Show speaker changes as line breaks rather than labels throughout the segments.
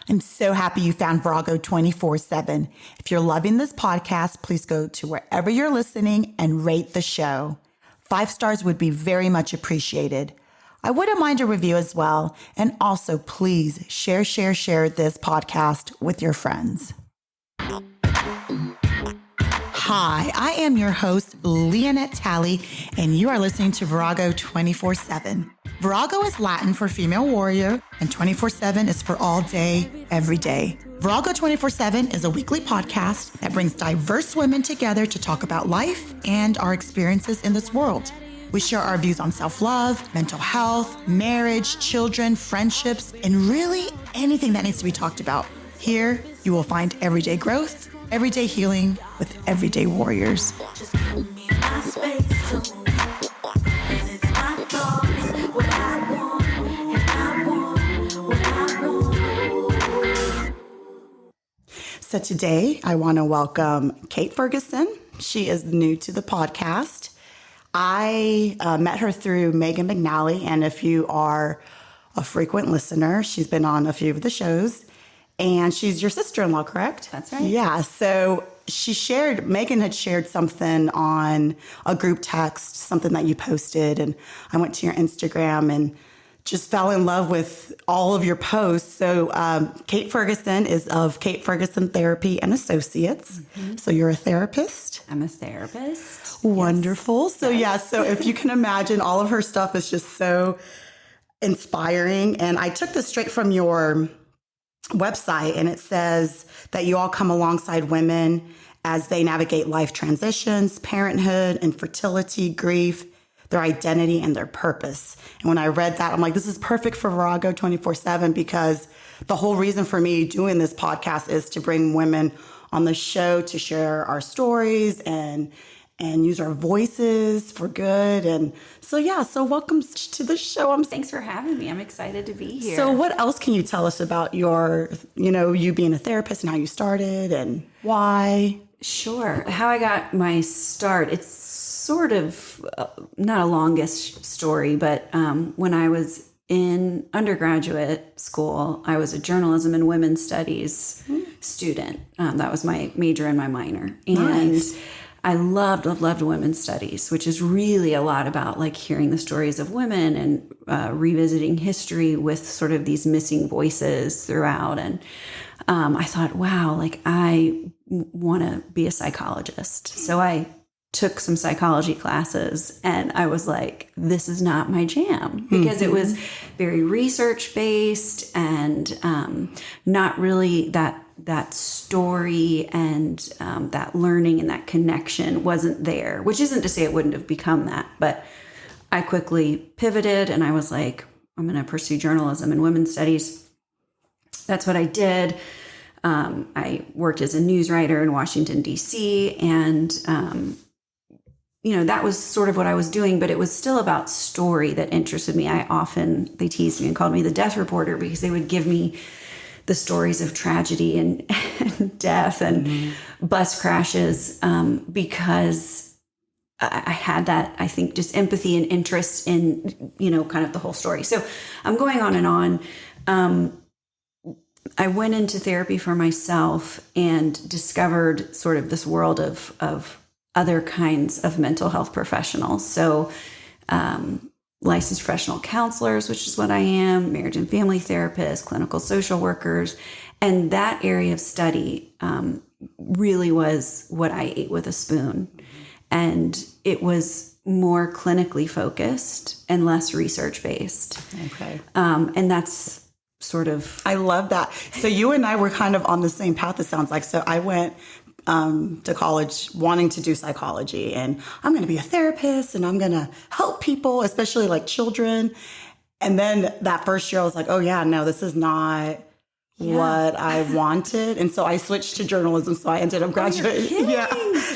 I'm so happy you found Virago 24/7. If you're loving this podcast, please go to wherever you're listening and rate the show. 5 stars would be very much appreciated. I wouldn't mind a review as well. And also, please share this podcast with your friends. Hi, I am your host, Leonette Talley, and you are listening to Virago 24/7. Virago is Latin for female warrior, and 24/7 is for all day, every day. Virago 24/7 is a weekly podcast that brings diverse women together to talk about life and our experiences in this world. We share our views on self-love, mental health, marriage, children, friendships, and really anything that needs to be talked about. Here, you will find everyday growth, everyday healing with everyday warriors. Just give me my space to move, 'cause it's my thoughts, what I want, and I want what I want. So today, I want to welcome Kate Ferguson. She is new to the podcast. I met her through Megan McNally, and if you are a frequent listener, she's been on a few of the shows. And she's your sister-in-law, correct?
That's right.
Yeah. So Megan had shared something on a group text, something that you posted. And I went to your Instagram and just fell in love with all of your posts. So Kate Ferguson is of Kate Ferguson Therapy and Associates. Mm-hmm. So you're a therapist?
I'm a therapist.
Wonderful. Yes. So if you can imagine, all of her stuff is just so inspiring. And I took this straight from your website, and it says that you all come alongside women as they navigate life transitions, parenthood, infertility, grief, their identity, and their purpose. And when I read that, I'm like, this is perfect for Virago 24/7, because the whole reason for me doing this podcast is to bring women on the show to share our stories and use our voices for good. And so welcome to the show.
Thanks for having me. I'm excited to be here.
So what else can you tell us about your, you being a therapist and how you started and why?
Sure. How I got my start, it's sort of not a longest story, but when I was in undergraduate school, I was a journalism and women's studies student. That was my major and my minor.
Nice.
And I loved women's studies, which is really a lot about like hearing the stories of women and revisiting history with sort of these missing voices throughout. And I thought, wow, like I want to be a psychologist. So I took some psychology classes and I was like, this is not my jam, because it was very research based and not really that story and that learning and that connection wasn't there, which isn't to say it wouldn't have become that, but I quickly pivoted and I was like, I'm going to pursue journalism and women's studies. That's what I did. I worked as a news writer in Washington, D.C., and that was sort of what I was doing, but it was still about story that interested me. They teased me and called me the death reporter, because they would give me the stories of tragedy and death and bus crashes, because I had that, I think, just empathy and interest in, kind of the whole story. So I'm going on and on. I went into therapy for myself and discovered sort of this world of other kinds of mental health professionals. So licensed professional counselors, which is what I am, marriage and family therapists, clinical social workers. And that area of study really was what I ate with a spoon. And it was more clinically focused and less research-based.
Okay.
And that's sort of...
I love that. So you and I were kind of on the same path, it sounds like. So I went to college wanting to do psychology, and I'm going to be a therapist and I'm going to help people, especially like children. And then that first year I was like, oh yeah, no, this is not what I wanted. And so I switched to journalism. So I ended up graduating.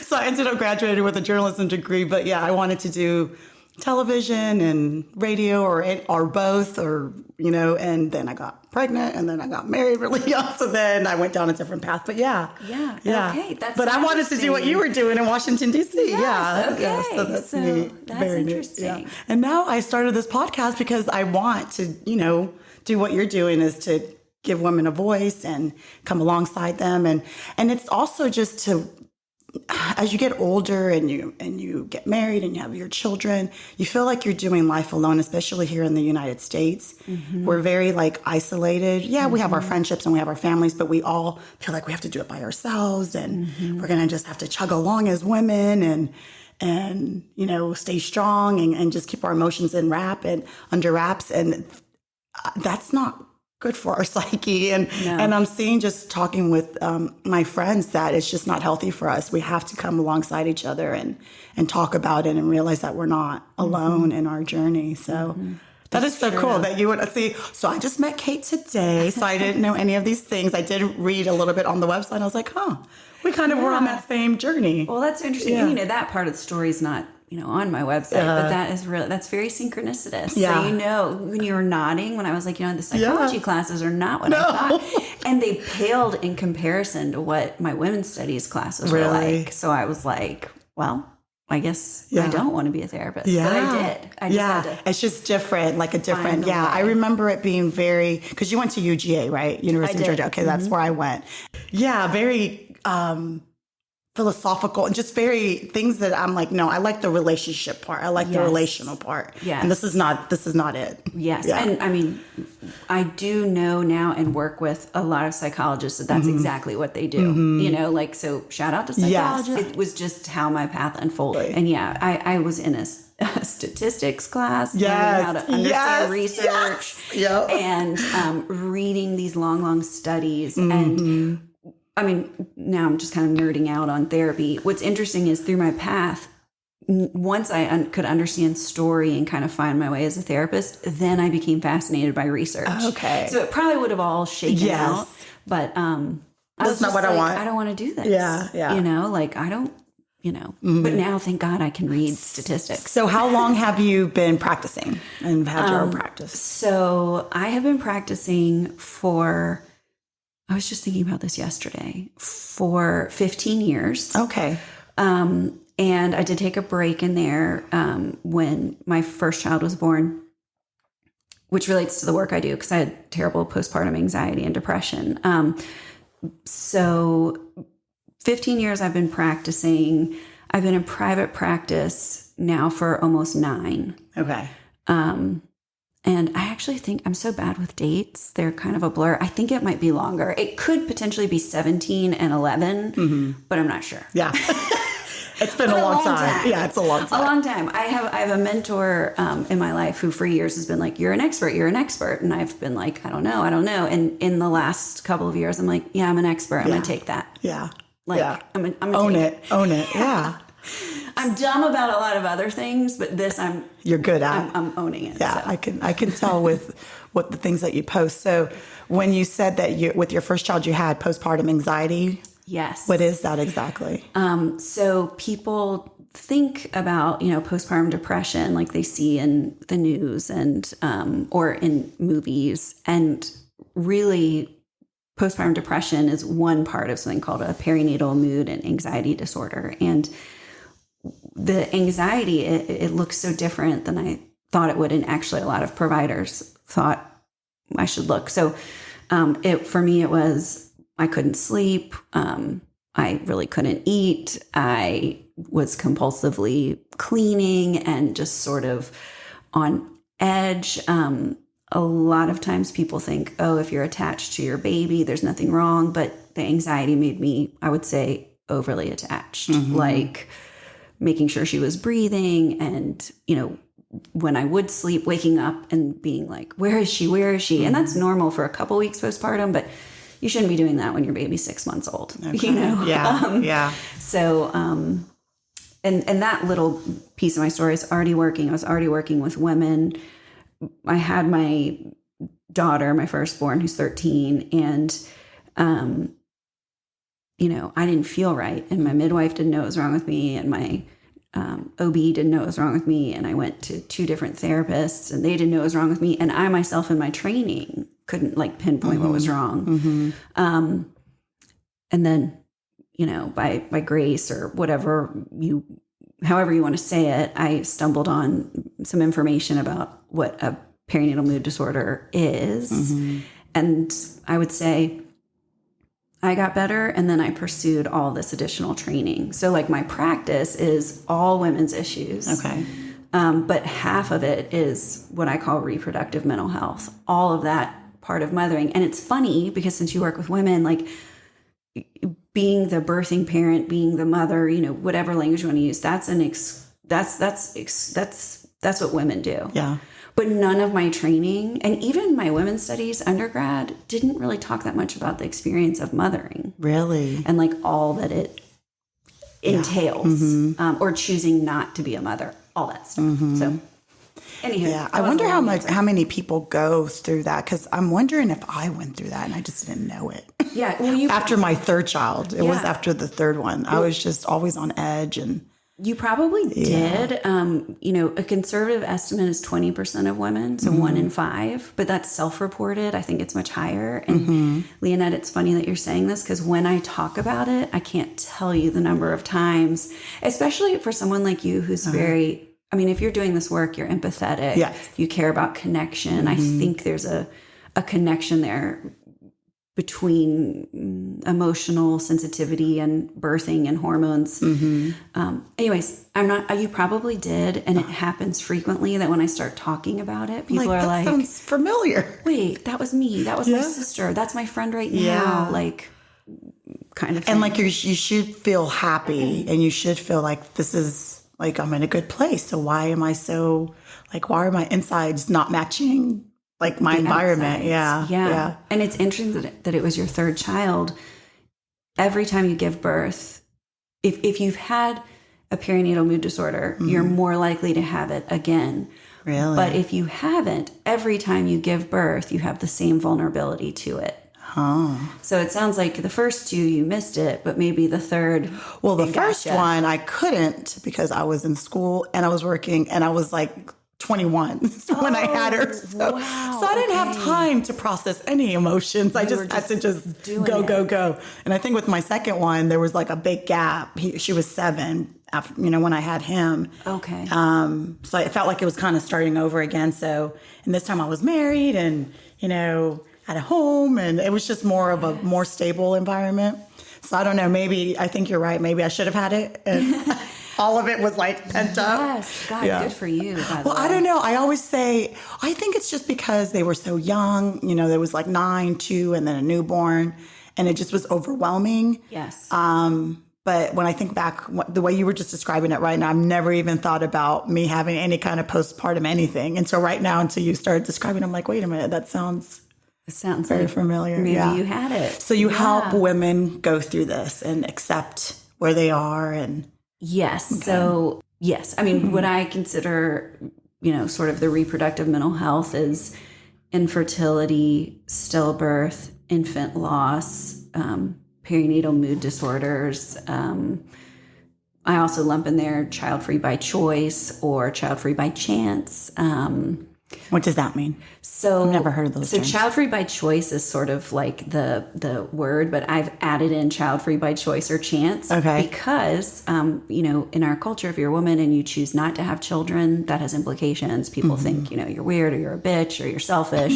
So I ended up graduating with a journalism degree, but yeah, I wanted to do television and radio or both, or, and then I got pregnant and then I got married really young. So then I went down a different path, but yeah.
Okay.
But I wanted to do what you were doing in Washington, D.C.
Yes, okay.
Yeah. So that's neat.
That's
very
interesting.
Neat. Yeah. And now I started this podcast because I want to, do what you're doing, is to give women a voice and come alongside them. And it's also just to, as you get older and you get married and you have your children, you feel like you're doing life alone, especially here in the United States. We're very like isolated. Yeah, we have our friendships and we have our families, but we all feel like we have to do it by ourselves, and we're going to just have to chug along as women and you know, stay strong and just keep our emotions under wraps. And that's not good for our psyche. And I'm seeing, just talking with my friends, that it's just not healthy for us. We have to come alongside each other and talk about it and realize that we're not alone in our journey. So that is so cool that you would see. So I just met Kate today, so I didn't know any of these things. I did read a little bit on the website. I was like, we kind of were on that same journey.
Well, that's interesting.
Yeah.
You know, that part of the story is not, you know, on my website, but that's very synchronicitous. Yeah. So, you know, when you were nodding, when I was like, you know, the psychology classes are not what I thought. And they paled in comparison to what my women's studies classes were like. So I was like, well, I guess I don't want to be a therapist, but I did. I just had to.
It's just different, like a different, I remember it being very, because you went to UGA, right? University of Georgia. Okay, that's where I went. Yeah, very philosophical and just very things that I'm like, no, I like the relationship part. I like the relational part. Yes. And this is not it.
Yes. Yeah. And I mean, I do know now and work with a lot of psychologists that's exactly what they do. You know, like, so shout out to psychologists. Yes. It was just how my path unfolded. And I was in a statistics class, learning how to understand research and reading these long studies. And I mean, now I'm just kind of nerding out on therapy. What's interesting is through my path, once I could understand story and kind of find my way as a therapist, then I became fascinated by research. Okay. So it probably would have all shaken out, but
that's not what I want.
I don't want to do this. Yeah. You know, like I don't, you know, but now thank God I can read statistics.
So how long have you been practicing and had your own practice?
So I have been practicing for, I was just thinking about this yesterday, for 15 years.
Okay.
And I did take a break in there when my first child was born, which relates to the work I do because I had terrible postpartum anxiety and depression. So 15 years I've been practicing. I've been in private practice now for almost 9. Okay. And I actually think I'm so bad with dates. They're kind of a blur. I think it might be longer. It could potentially be 17 and 11, but I'm not sure.
Yeah. It's been a long time. Yeah, it's a long time.
A long time. I have a mentor in my life who for years has been like, you're an expert. And I've been like, I don't know. And in the last couple of years, I'm like, yeah, I'm an expert. I'm going to take that.
Yeah.
Like, I'm gonna
own it. Own it. Yeah.
I'm dumb about a lot of other things, but this
you're good at.
I'm owning it.
Yeah,
so.
I can tell with what the things that you post. So when you said that with your first child you had postpartum anxiety,
yes.
What is that exactly?
So people think about, you know, postpartum depression like they see in the news and or in movies, and really postpartum depression is one part of something called a perinatal mood and anxiety disorder. And the anxiety, it looks so different than I thought it would. And actually a lot of providers thought I should look. So for me, it was, I couldn't sleep. I really couldn't eat. I was compulsively cleaning and just sort of on edge. A lot of times people think, oh, if you're attached to your baby, there's nothing wrong. But the anxiety made me, I would say, overly attached, like making sure she was breathing. And, you know, when I would sleep, waking up and being like, where is she? Where is she? And that's normal for a couple weeks postpartum, but you shouldn't be doing that when your baby's 6 months old, you know?
Yeah.
So, and that little piece of my story is already working. I was already working with women. I had my daughter, my firstborn, who's 13, and, you know, I didn't feel right, and my midwife didn't know what was wrong with me, and my OB didn't know what was wrong with me, and I went to 2 different therapists, and they didn't know what was wrong with me, and I myself in my training couldn't like pinpoint what was wrong. And then, you know, by grace or whatever however you want to say it, I stumbled on some information about what a perinatal mood disorder is. And I would say I got better, and then I pursued all this additional training. So like my practice is all women's issues.
Okay.
But half of it is what I call reproductive mental health, all of that part of mothering. And it's funny because since you work with women, like being the birthing parent, being the mother, you know, whatever language you want to use, that's what women do.
Yeah.
But none of my training and even my women's studies undergrad didn't really talk that much about the experience of mothering.
Really?
And like all that it entails, or choosing not to be a mother, all that stuff. So anywho.
Yeah. I wonder how many people go through that, because I'm wondering if I went through that and I just didn't know it.
Yeah. Well,
after my third child, it was after the third one. I was just always on edge and.
You probably did. You know, a conservative estimate is 20% of women, so 1 in 5, but that's self-reported. I think it's much higher. And Leonette, it's funny that you're saying this because when I talk about it, I can't tell you the number of times, especially for someone like you who's very, I mean, if you're doing this work, you're empathetic.
Yes.
You care about connection. I think there's a connection there between emotional sensitivity and birthing and hormones. Anyways, you probably did. And it happens frequently that when I start talking about it, people are like,
that sounds familiar.
Wait, that was me. That was my sister. That's my friend right now. Like kind of thing.
And like you should feel happy and you should feel like this is like, I'm in a good place. So why am I so like, why are my insides not matching like my environment? Yeah.
And it's interesting that it was your third child. Every time you give birth, if you've had a perinatal mood disorder, you're more likely to have it again.
Really?
But if you haven't, every time you give birth, you have the same vulnerability to it. So it sounds like the first 2 you missed it, but maybe the third.
Well, the first one I couldn't because I was in school and I was working and I was like 21 when I had her. So I didn't have time to process any emotions. I just had to just go. And I think with my second one, there was like a big gap. She was 7 after, when I had him.
Okay.
So it felt like it was kind of starting over again. So, and this time I was married and, at a home, and it was just more of a more stable environment. So I don't know, I think you're right. Maybe I should have had it. And all of it was like pent up.
Yes. God, good for you.
Well, I don't know. I always say, I think it's just because they were so young. There was like 9, 2, and then a newborn, and it just was overwhelming.
Yes.
But when I think back, the way you were just describing it right now, I've never even thought about me having any kind of postpartum anything. And so right now, until you started describing, I'm like, wait a minute, that sounds very familiar.
Maybe you had it.
So you help women go through this and accept where they are and...
Yes. Okay. So, yes. I mean, what I consider, sort of the reproductive mental health is infertility, stillbirth, infant loss, perinatal mood disorders. I also lump in there child-free by choice or child-free by chance.
What does that mean?
So
I've never heard of those terms.
Child-free by choice is sort of like the word, but I've added in child-free by choice or chance.
Okay.
Because, in our culture, if you're a woman and you choose not to have children, that has implications. People think, you're weird or you're a bitch or you're selfish.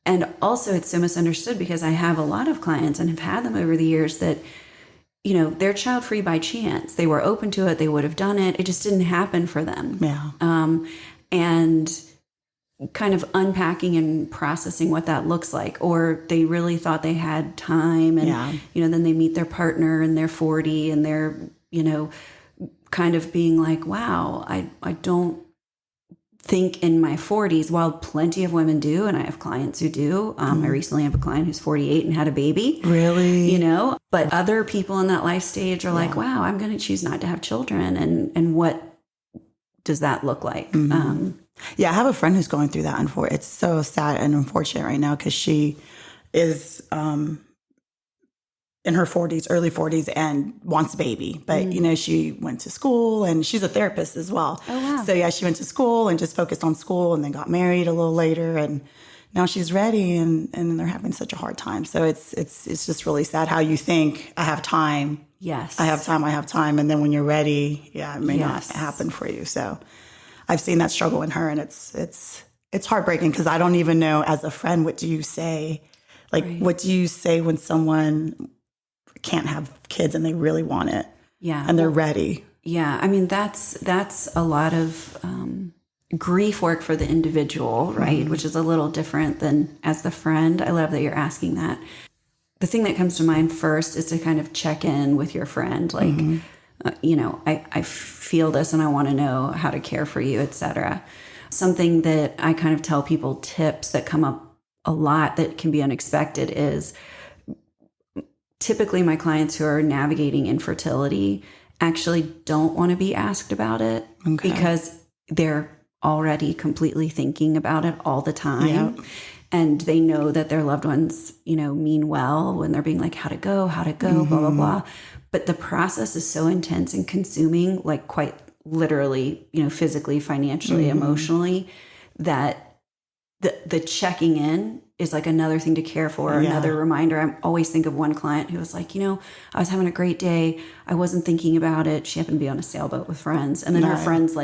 And also it's so misunderstood because I have a lot of clients and have had them over the years that, they're child-free by chance. They were open to it. They would have done it. It just didn't happen for them.
Yeah.
And kind of unpacking and processing what that looks like. Or they really thought they had time and, then they meet their partner and they're 40 and they're, kind of being like, wow, I don't think in my 40s, while plenty of women do, and I have clients who do. I recently have a client who's 48 and had a baby.
Really?
But other people in that life stage are like, wow, I'm going to choose not to have children. And what does that look like?
Yeah, I have a friend who's going through that. It's so sad and unfortunate right now because she is in her 40s, early 40s, and wants a baby. But, she went to school, and she's a therapist as well.
Oh, wow.
So, yeah, she went to school and just focused on school and then got married a little later. And now she's ready, and they're having such a hard time. So it's just really sad how you think, I have time.
Yes.
I have time. And then when you're ready, it may not happen for you. So I've seen that struggle in her, and it's it's heartbreaking because I don't even know as a friend, what do you say? Like,
Right.
what do you say when someone can't have kids and they really want it?
Yeah.
And they're ready.
Yeah. I mean, that's a lot of grief work for the individual, right? Which is a little different than as the friend. I love that you're asking that. The thing that comes to mind first is to kind of check in with your friend. Like, I feel this and I want to know how to care for you, etc. Something that I kind of tell people, tips that come up a lot that can be unexpected, is typically my clients who are navigating infertility actually don't want to be asked about it because they're already completely thinking about it all the time.
Yep.
And they know that their loved ones, mean well when they're being like, how to go, blah, blah, blah. But the process is so intense and consuming, like quite literally, physically, financially, emotionally, that the checking in is like another thing to care for, another reminder. I always think of one client who was like, I was having a great day. I wasn't thinking about it. She happened to be on a sailboat with friends. And then her friends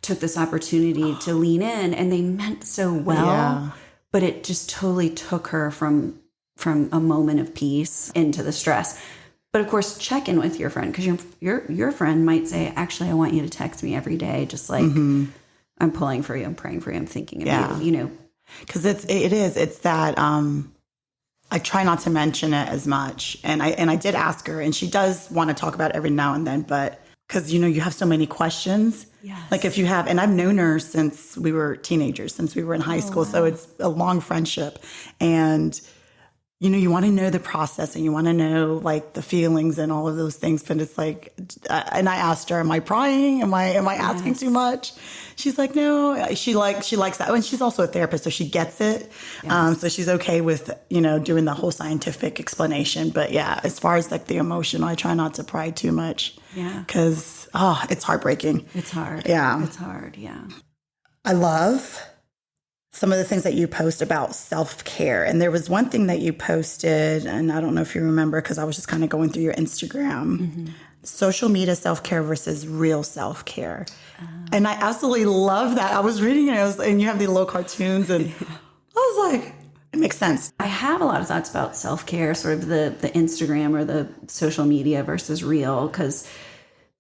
took this opportunity to lean in, and they meant so well, but it just totally took her from a moment of peace into the stress. But of course, check in with your friend, because your friend might say, actually, I want you to text me every day. Just like I'm pulling for you. I'm praying for you. I'm thinking of you,
Because it's that I try not to mention it as much, and I did ask her, and she does want to talk about it every now and then, but because you have so many questions.
Yes.
Like if you have, and I've known her since we were teenagers, since we were in high school, so it's a long friendship, and you want to know the process, and you want to know like the feelings and all of those things. But it's like, and I asked her, am I prying? Am I asking too much? She's like, no, she likes that. And she's also a therapist, so she gets it.
Yes.
So she's okay with, doing the whole scientific explanation. But yeah, as far as like the emotional, I try not to pry too much.
Yeah.
Because, it's heartbreaking.
It's hard.
Yeah.
It's hard. Yeah.
I love some of the things that you post about self-care. And there was one thing that you posted, and I don't know if you remember, because I was just kind of going through your Instagram, social media self-care versus real self-care. And I absolutely love that. I was reading it, and you have the little cartoons, and I was like, it makes sense.
I have a lot of thoughts about self-care, sort of the Instagram or the social media versus real, because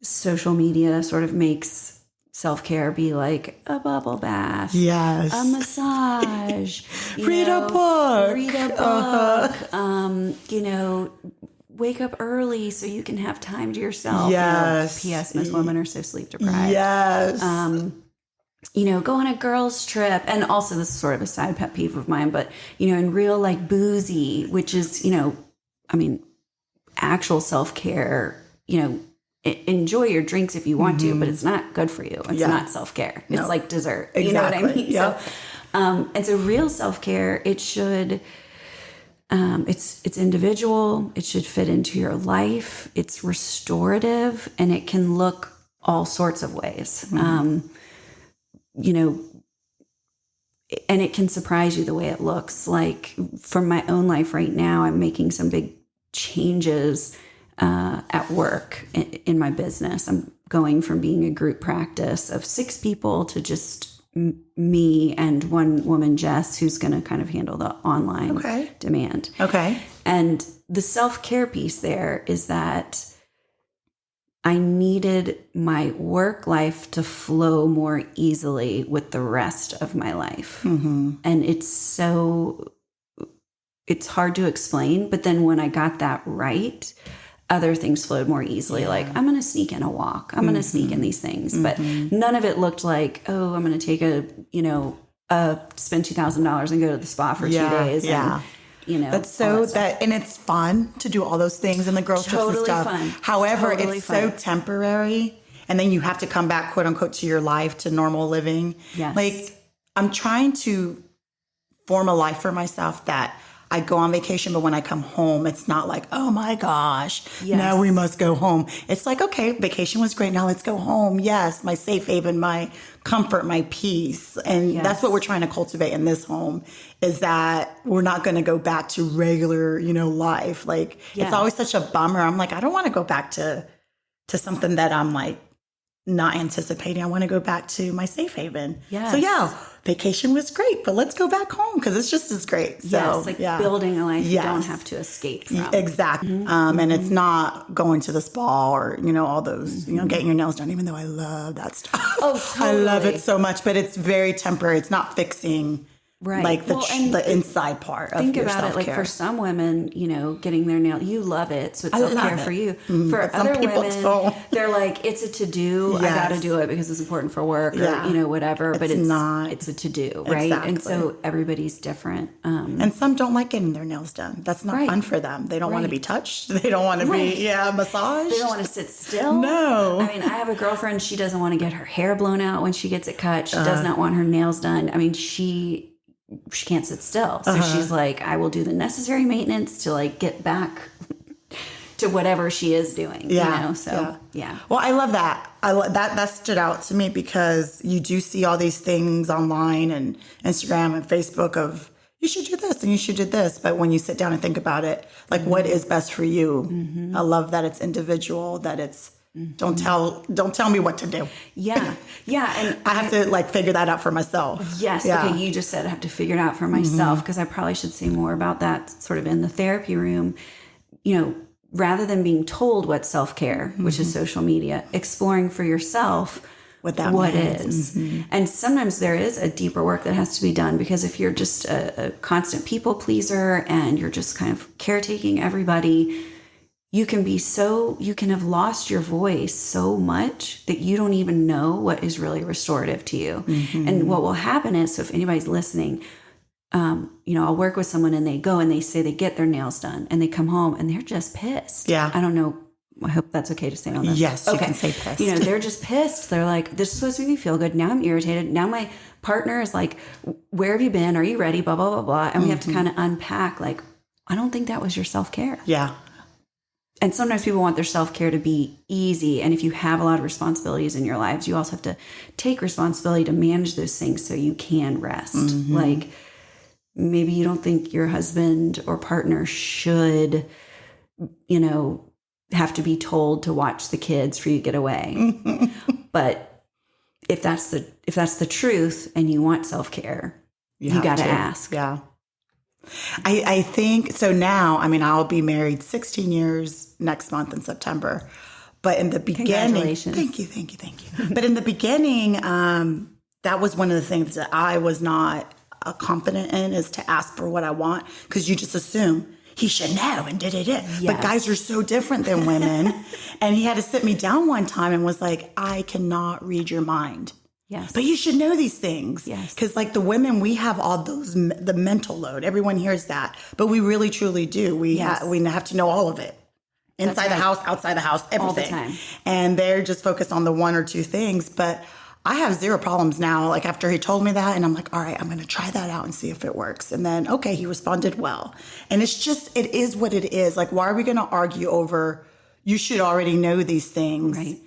social media sort of makes self-care be like a bubble bath,
Yes.
a massage,
Read a book.
Wake up early so you can have time to yourself.
Yes.
P.S. Most women are so sleep deprived.
Yes.
Go on a girls' trip. And also, this is sort of a side pet peeve of mine, but, in real, like, boozy, which is, actual self-care, enjoy your drinks if you want to, but it's not good for you. It's not self-care.
No.
It's like dessert.
Exactly.
You know what I mean?
Yep.
And so real self-care, it should, it's individual. It should fit into your life. It's restorative, and it can look all sorts of ways. And it can surprise you the way it looks. Like for my own life right now, I'm making some big changes at work in my business. I'm going from being a group practice of 6 people to just me and one woman, Jess, who's going to kind of handle the online demand.
Okay.
And the self-care piece there is that I needed my work life to flow more easily with the rest of my life. And it's hard to explain. But then when I got that right, other things flowed more easily. Yeah. Like, I'm going to sneak in a walk. I'm going to sneak in these things. But none of it looked like, oh, I'm going to take spend $2,000 and go to the spa for 2 days.
Yeah.
And,
that's so and it's fun to do all those things and the girls trips and stuff.
Fun.
However,
Totally
it's
fun.
so temporary. And then you have to come back, quote unquote, to your life, to normal living.
Yes.
Like, I'm trying to form a life for myself that I go on vacation, but when I come home, it's not like, oh my gosh, now we must go home. It's like, okay, vacation was great. Now let's go home. Yes, my safe haven, my comfort, my peace. And that's what we're trying to cultivate in this home, is that we're not going to go back to regular, life. Like, it's always such a bummer. I'm like, I don't want to go back to something that I'm like, not anticipating. I want to go back to my safe haven.
Yes.
So yeah, vacation was great, but let's go back home because it's just as great. So,
yes, like building a life you don't have to escape from.
Exactly. And it's not going to the spa or, all those, getting your nails done, even though I love that stuff.
Oh, totally.
I love it so much, but it's very temporary. It's not fixing like the inside part of your self-care.
Think about it, like for some women, getting their nail, you love it, so it's self-care for you. For other women, they're like, it's a to-do. Yes. I got to do it because it's important for work or, whatever. But it's not. It's a to-do, right?
Exactly.
And so everybody's different.
And some don't like getting their nails done. That's not fun for them. They don't want to be touched. They don't want to be massaged.
They don't want to sit still.
No.
I mean, I have a girlfriend, she doesn't want to get her hair blown out when she gets it cut. She does not want her nails done. I mean, she can't sit still. So she's like, I will do the necessary maintenance to like get back to whatever she is doing. So.
Well, I love that. That stood out to me because you do see all these things online and Instagram and Facebook of you should do this and you should do this. But when you sit down and think about it, like what is best for you? I love that it's individual, that it's don't tell me what to do.
Yeah. And
I have to like figure that out for myself.
Yes. Yeah. Okay. You just said I have to figure it out for myself because I probably should say more about that sort of in the therapy room, rather than being told what self-care, which is social media, exploring for yourself what is. And sometimes there is a deeper work that has to be done because if you're just a constant people pleaser and you're just kind of caretaking everybody, you can have lost your voice so much that you don't even know what is really restorative to you. And what will happen is, so if anybody's listening, I'll work with someone and they go and they say they get their nails done and they come home and they're just pissed.
Yeah.
I don't know. I hope that's okay to say on this.
Yes, you can say pissed.
They're just pissed. They're like, this is supposed to make me feel good. Now I'm irritated. Now my partner is like, where have you been? Are you ready? Blah, blah, blah, blah. And we have to kind of unpack like, I don't think that was your self-care.
Yeah.
And sometimes people want their self-care to be easy. And if you have a lot of responsibilities in your lives, you also have to take responsibility to manage those things so you can rest. Like maybe you don't think your husband or partner should, have to be told to watch the kids for you to get away. But if that's the truth and you want self-care, you got to ask.
Yeah. I think so now, I'll be married 16 years next month in September. But in the beginning,
congratulations.
Thank you. But in the beginning, that was one of the things that I was not confident in, is to ask for what I want, because you just assume he should know and Yes. But guys are so different than women. And he had to sit me down one time and was like, I cannot read your mind.
Yes.
But you should know these things.
Yes.
Because like the women, we have all the mental load. Everyone hears that. But we really, truly do. We have to know all of it. Inside the house, outside the house, everything.
All the time.
And they're just focused on the one or two things. But I have zero problems now. Like after he told me that, and I'm like, all right, I'm going to try that out and see if it works. And then, okay, he responded well. And it is what it is. Like, why are we going to argue over, you should already know these things?
Right.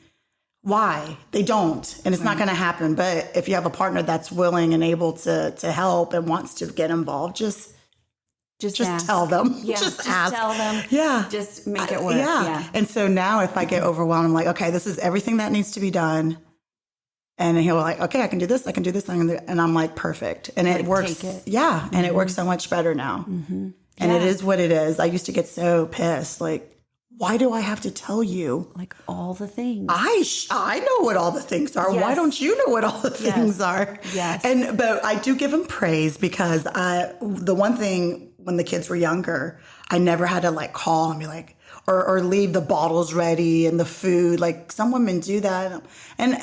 Why? They don't. And it's not going to happen. But if you have a partner that's willing and able to help and wants to get involved, just tell them.
Yeah,
just ask.
Tell them.
Yeah.
Just make it work.
Yeah. And so now if I get overwhelmed, I'm like, okay, this is everything that needs to be done. And he'll like, okay, I can do this. And I'm like, perfect. And it works. Yeah. And it works so much better now. And it is what it is. I used to get so pissed. Like, why do I have to tell you?
Like all the things.
I know what all the things are. Yes. Why don't you know what all the things are?
Yes.
But I do give him praise because the one thing when the kids were younger, I never had to like call and be like, or leave the bottles ready and the food. Like some women do that. And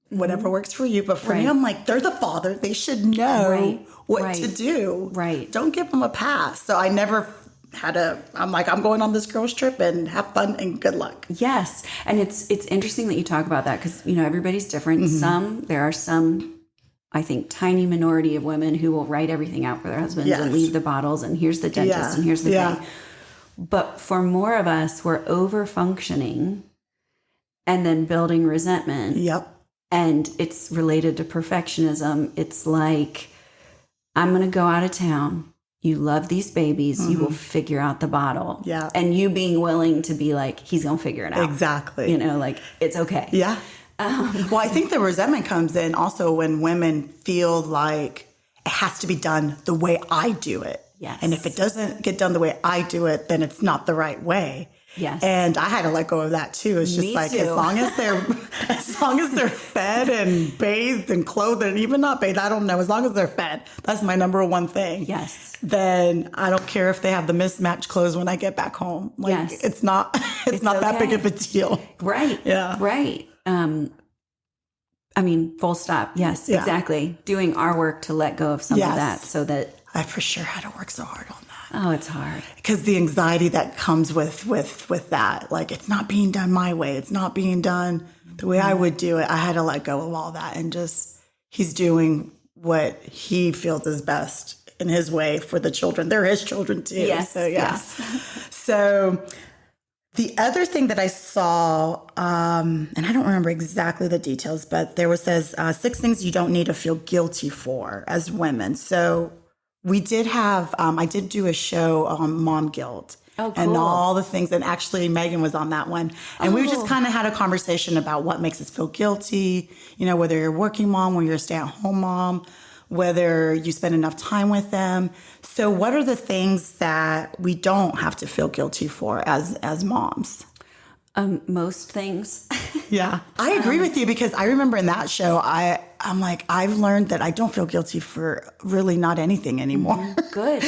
whatever works for you. But for me, I'm like, they're the father. They should know what to do.
Right.
Don't give them a pass. So I never I'm like, I'm going on this girls trip and have fun and good luck.
Yes. And it's interesting that you talk about that because, everybody's different. There are some, I think, tiny minority of women who will write everything out for their husbands and leave the bottles and here's the dentist and here's the thing. But for more of us, we're over functioning and then building resentment.
Yep.
And it's related to perfectionism. It's like, I'm going to go out of town. You love these babies. You will figure out the bottle. Yeah. And you being willing to be like, he's going to figure it out.
Exactly.
Like, it's okay.
Yeah. Well, I think the resentment comes in also when women feel like it has to be done the way I do it.
Yes.
And if it doesn't get done the way I do it, then it's not the right way.
Yes.
And I had to let go of that too. It's just
Me
like
too.
as long as they're fed and bathed and clothed and even not bathed, I don't know. As long as they're fed, that's my number one thing.
Yes.
Then I don't care if they have the mismatched clothes when I get back home. Like
Yes.
it's not that big of a deal.
Right.
Yeah.
Right. I mean, full stop. Yes,
Yeah.
exactly. Doing our work to let go of some of that so that.
I for sure had to work so hard on that.
Oh, it's hard.
Because the anxiety that comes with that, like it's not being done my way. It's not being done the way I would do it. I had to let go of all that and just, he's doing what he feels is best in his way for the children. They're his children too.
Yes.
So yeah.
Yes.
So the other thing that I saw, and I don't remember exactly the details, but there says 6 things you don't need to feel guilty for as women. So we did have, I did do a show on mom guilt.
Oh, cool.
And all the things. And actually, Megan was on that one. And we just kind of had a conversation about what makes us feel guilty, whether you're a working mom, whether you're a stay-at-home mom, whether you spend enough time with them. So what are the things that we don't have to feel guilty for as moms?
Most things.
Yeah, I agree with you because I remember in that show, I'm like, I've learned that I don't feel guilty for really not anything anymore.
Good.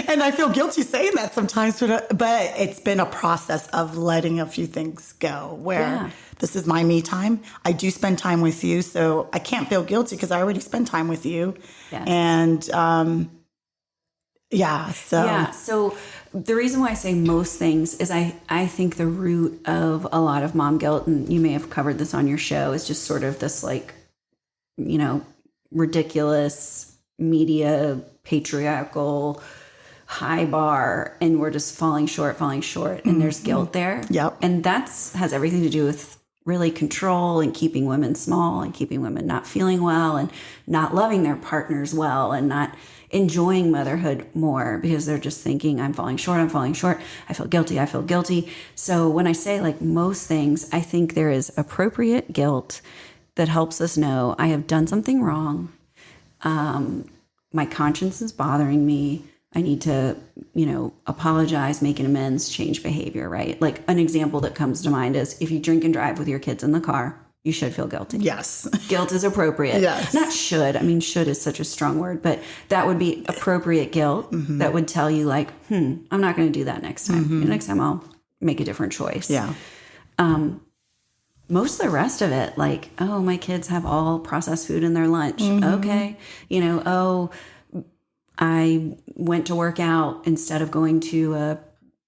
And I feel guilty saying that sometimes, but it's been a process of letting a few things go where this is my me time. I do spend time with you, so I can't feel guilty because I already spend time with you.
Yes.
And
So the reason why I say most things is I think the root of a lot of mom guilt, and you may have covered this on your show, is just sort of this like, ridiculous media, patriarchal high bar, and we're just falling short, and there's guilt there.
Yep.
And has everything to do with really control and keeping women small and keeping women not feeling well and not loving their partners well and not enjoying motherhood more because they're just thinking, I'm falling short, I feel guilty. So when I say like most things, I think there is appropriate guilt that helps us know I have done something wrong. My conscience is bothering me. I need to, apologize, make an amends, change behavior, right? Like an example that comes to mind is if you drink and drive with your kids in the car, you should feel guilty.
Yes.
Guilt is appropriate.
Yes.
Not should. I mean, should is such a strong word, but that would be appropriate guilt that would tell you like, I'm not going to do that next time. Next time I'll make a different choice.
Yeah.
Most of the rest of it, like, oh, my kids have all processed food in their lunch. Okay. I went to work out instead of going to a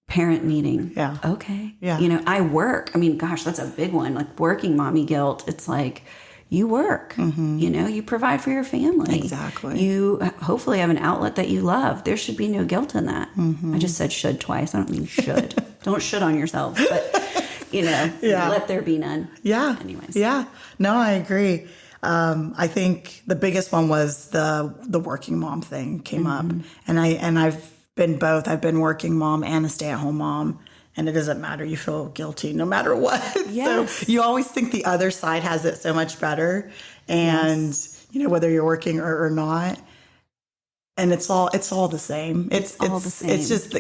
parent meeting.
Yeah.
Okay.
Yeah.
I work. I mean, gosh, that's a big one. Like working mommy guilt. It's like you work, you provide for your family.
Exactly.
You hopefully have an outlet that you love. There should be no guilt in that. I just said should twice. I don't mean should. Don't should on yourself, but let there be none. Yeah. Anyways.
Yeah. No, I agree. I think the biggest one was the working mom thing came up, and I've been both. I've been working mom and a stay-at-home mom, and it doesn't matter. You feel guilty no matter what.
Yes.
So you always think the other side has it so much better, and whether you're working or not, and it's all the same. It's all the same. It's just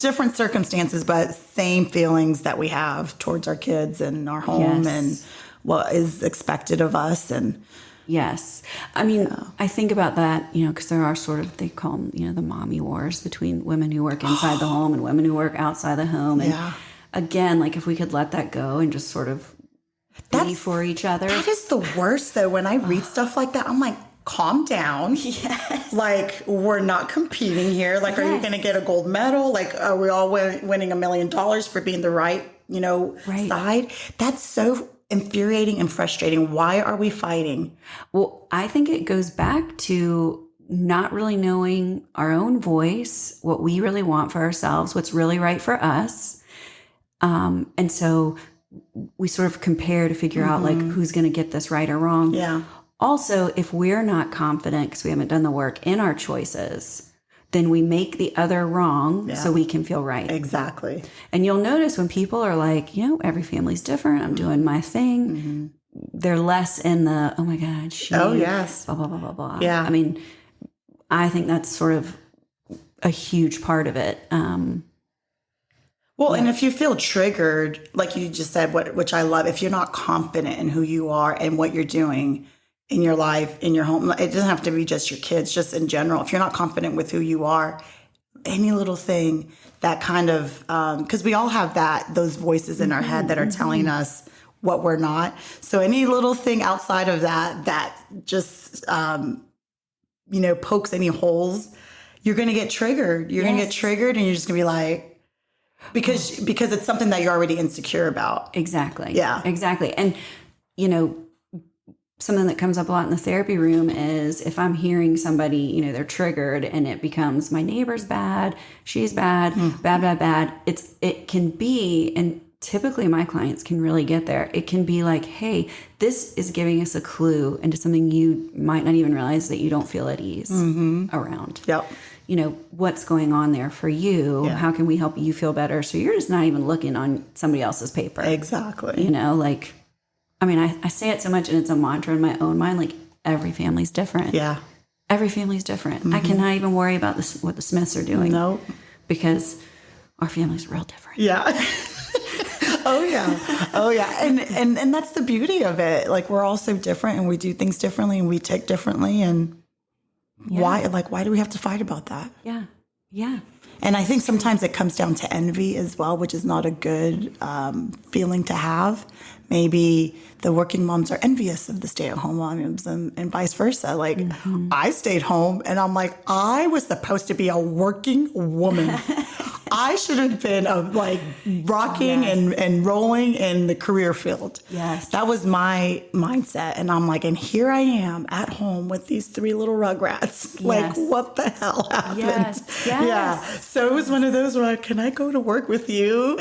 different circumstances, but same feelings that we have towards our kids and our home and what is expected of us. And
yes. I mean, I think about that, because there are sort of, they call them, the mommy wars between women who work inside the home and women who work outside the home. And again, like if we could let that go and just sort of be for each other.
That is the worst though. When I read stuff like that, I'm like, calm down.
Yes.
Like, we're not competing here. Like, are you going to get a gold medal? Like, are we all winning $1 million for being the right side? That's so infuriating and frustrating. Why are we fighting?
Well, I think it goes back to not really knowing our own voice, what we really want for ourselves, what's really right for us. And so we sort of compare to figure out like who's going to get this right or wrong.
Yeah.
Also, if we're not confident because we haven't done the work in our choices, then we make the other wrong so we can feel right.
Exactly.
And you'll notice when people are like, every family's different. I'm doing my thing. they're less in the, oh my God, she,
oh yes,
blah, blah, blah, blah, blah.
Yeah.
I mean, I think that's sort of a huge part of it.
Well, and if you feel triggered, like you just said, which I love, if you're not confident in who you are and what you're doing in your life, in your home, it doesn't have to be just your kids, just in general. If you're not confident with who you are, any little thing that kind of, because we all have those voices in our head that are telling us what we're not. So any little thing outside of that just, pokes any holes, you're going to get triggered. You're going to get triggered and you're just going to be like, because it's something that you're already insecure about.
Exactly.
Yeah.
Exactly. And, something that comes up a lot in the therapy room is if I'm hearing somebody, they're triggered and it becomes my neighbor's bad, she's bad, bad. It can be, and typically my clients can really get there. It can be like, hey, this is giving us a clue into something you might not even realize that you don't feel at ease around.
Yep.
What's going on there for you?
Yeah.
How can we help you feel better? So you're just not even looking on somebody else's paper.
Exactly.
I say it so much and it's a mantra in my own mind, like every family's different.
Yeah.
Every family's different. I cannot even worry about what the Smiths are doing.
No.
Because our family's real different.
Yeah. Oh yeah. And that's the beauty of it. Like we're all so different and we do things differently and we tick differently and why do we have to fight about that?
Yeah. Yeah.
And I think sometimes it comes down to envy as well, which is not a good feeling to have. Maybe the working moms are envious of the stay-at-home moms and vice versa. Like I stayed home and I'm like, I was supposed to be a working woman. I should have been rocking and rolling in the career field.
Yes.
That was my mindset. And I'm like, and here I am at home with these 3 little rugrats. Like, what the hell happened?
Yes.
Yeah. So it was one of those where, can I go to work with you?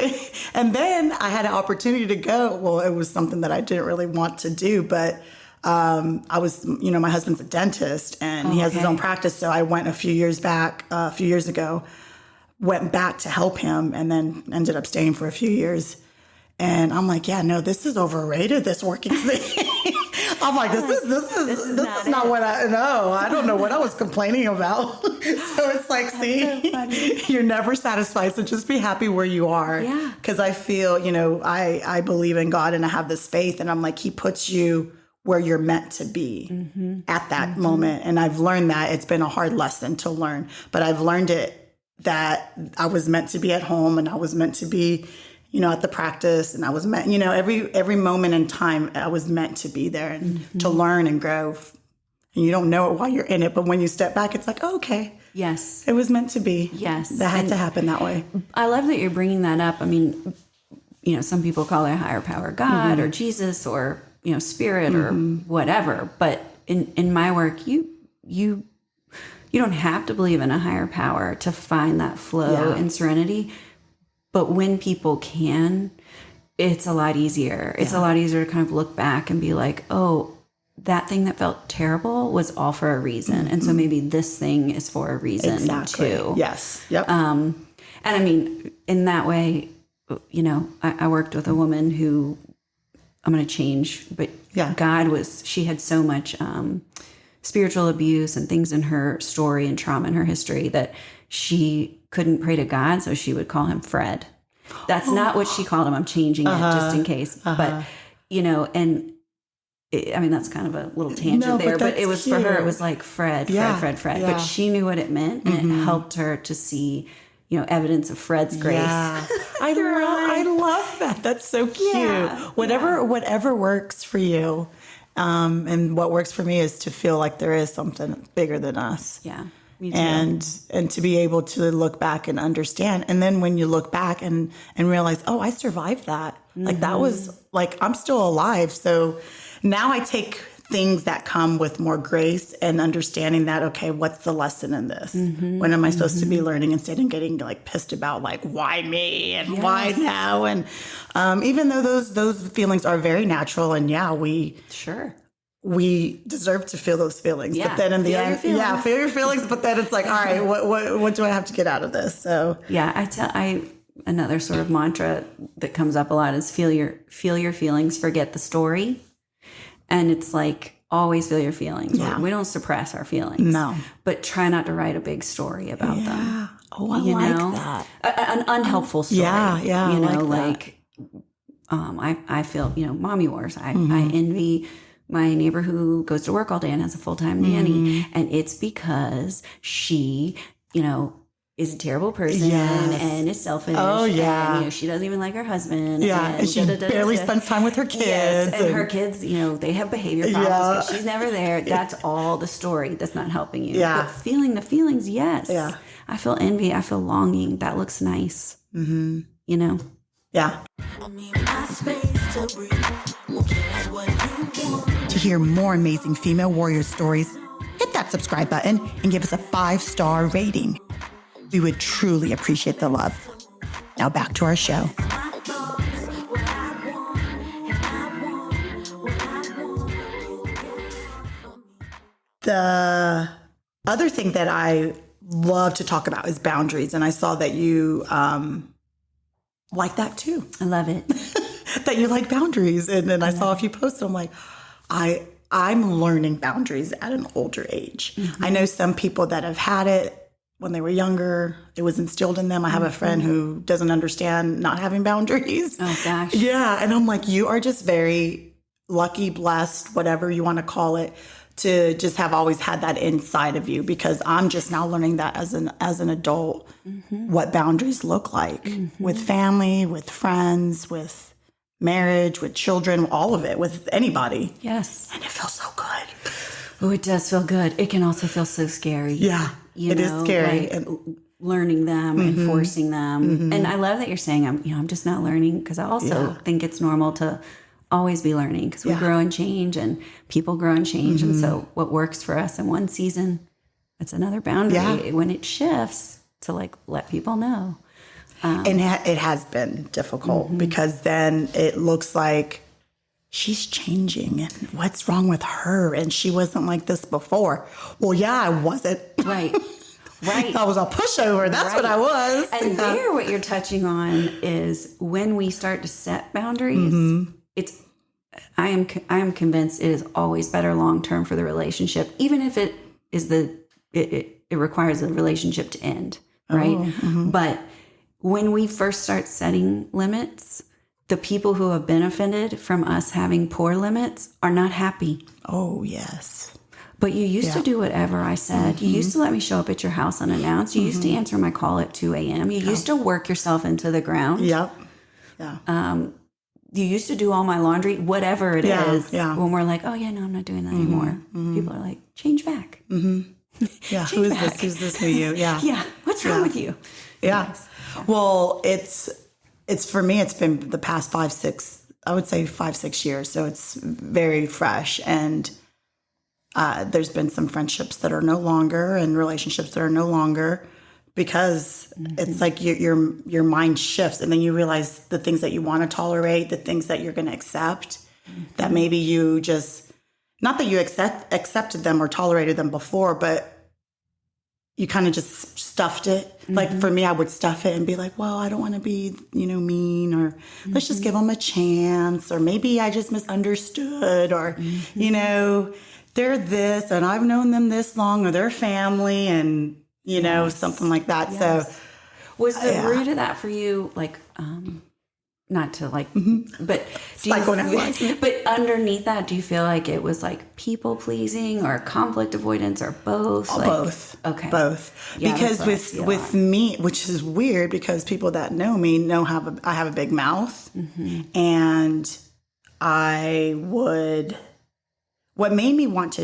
And then I had an opportunity to go. Well, it was something that I didn't really want to do, but I was, my husband's a dentist and he has his own practice. So I went a few years ago, went back to help him and then ended up staying for a few years. And I'm like, yeah, no, this is overrated, this working thing. I'm like, this is not what I know. I don't know what I was complaining about. So it's like, you're never satisfied. So just be happy where you are.
Yeah.
Because I feel, I believe in God and I have this faith and I'm like, he puts you where you're meant to be at that moment. And I've learned that. It's been a hard lesson to learn, but I've learned it that I was meant to be at home and I was meant to be, at the practice and I was meant, every moment in time I was meant to be there and to learn and grow. And you don't know it while you're in it, but when you step back, it's like, oh, okay.
Yes.
It was meant to be.
Yes.
That had to happen that way.
I love that you're bringing that up. I mean, some people call it a higher power, God or Jesus or, spirit or whatever. But in my work, you don't have to believe in a higher power to find that flow and serenity. But when people can, it's a lot easier. It's a lot easier to kind of look back and be like, oh, that thing that felt terrible was all for a reason. And so maybe this thing is for a reason too.
Yes. Yep.
And I mean, in that way, I worked with a woman who I'm going to change, but she had so much spiritual abuse and things in her story and trauma in her history that she couldn't pray to God, so she would call him Fred. That's not what she called him. I'm changing it just in case. But, and that's kind of a little tangent there, but it was cute. For her, it was like Fred.
Yeah.
But she knew what it meant and it helped her to see, evidence of Fred's grace.
Yeah. I love that. That's so cute.
Yeah.
Whatever works for you. And what works for me is to feel like there is something bigger than us.
Yeah. Me too.
And to be able to look back and understand. And then when you look back and realize, oh, I survived that. Like that was like, I'm still alive. So now I take things that come with more grace and understanding that, okay, what's the lesson in this? What am I supposed to be learning instead of getting like pissed about like, why me and why now? And even though those feelings are very natural and we deserve to feel those feelings.
Yeah.
But then in the end, feel your feelings. But then it's like, all right, what do I have to get out of this? So
yeah, another sort of mantra that comes up a lot is feel your feelings, forget the story. And it's like, always feel your feelings.
Yeah.
We don't suppress our feelings.
No.
But try not to write a big story about them.
Oh, I like that.
An unhelpful story.
Yeah.
You know,
like
I feel, mommy wars. I envy my neighbor who goes to work all day and has a full-time nanny. And it's because she, is a terrible person and is selfish.
Oh, yeah.
And, she doesn't even like her husband.
Yeah. And she barely spends time with her kids.
Yes. And her kids, they have behavior problems because she's never there. That's all the story that's not helping you.
Yeah.
But feeling the feelings, yes.
Yeah.
I feel envy. I feel longing. That looks nice.
Mm-hmm. Yeah. To hear more amazing female warrior stories, hit that subscribe button and give us a 5-star rating. We would truly appreciate the love. Now back to our show. The other thing that I love to talk about is boundaries. And I saw that you like that too.
I love it.
That you like boundaries. And then I saw a few posts. I'm like, I'm learning boundaries at an older age. Mm-hmm. I know some people that have had it when they were younger. It was instilled in them. I have a friend who doesn't understand not having boundaries.
Oh, gosh.
Yeah. And I'm like, you are just very lucky, blessed, whatever you want to call it, to just have always had that inside of you, because I'm just now learning that as an adult, what boundaries look like with family, with friends, with marriage, with children, all of it, with anybody.
Yes.
And it feels so good.
Oh, it does feel good. It can also feel so scary.
Yeah, it is scary.
Like learning them and forcing them. And I love that you're saying I'm just not learning, because I also think it's normal to always be learning, because we grow and change, and people grow and change. And so what works for us in one season, it's another boundary when it shifts, to let people know.
And it has been difficult because then it looks like she's changing and what's wrong with her? And she wasn't like this before. Well, yeah, I wasn't.
Right. Right.
I was a pushover. That's what I was.
And there, what you're touching on is when we start to set boundaries, I am convinced it is always better long-term for the relationship, even if it is it requires the relationship to end. Right. But when we first start setting limits, the people who have benefited from us having poor limits are not happy.
Oh, yes.
But you used to do whatever I said. You used to let me show up at your house unannounced. You used to answer my call at 2 a.m. You used to work yourself into the ground.
Yep. Yeah.
You used to do all my laundry, whatever it is.
Yeah.
When we're like, oh, yeah, no, I'm not doing that anymore. People are like, change back.
Yeah. Who is this? Who's this new you? Yeah.
Yeah. What's wrong with you?
Yeah.
Nice.
Well, it's for me, it's been the past 5-6 years. So it's very fresh. And there's been some friendships that are no longer and relationships that are no longer, because it's like your mind shifts, and then you realize the things that you want to tolerate, the things that you're going to accept, that maybe you just, not that you accepted them or tolerated them before, but you kind of just stuffed it. Like for me, I would stuff it and be like, well, I don't want to be, mean, or let's just give them a chance, or maybe I just misunderstood, or, they're this and I've known them this long, or they're family, and, something like that.
Yes.
So
was the root of that for you, not to but do you, but underneath that, do you feel like it was like people pleasing or conflict avoidance, or both?
Both.
Okay.
Both.
Yeah,
because with me, which is weird, because people that know me know I have a big mouth, and what made me want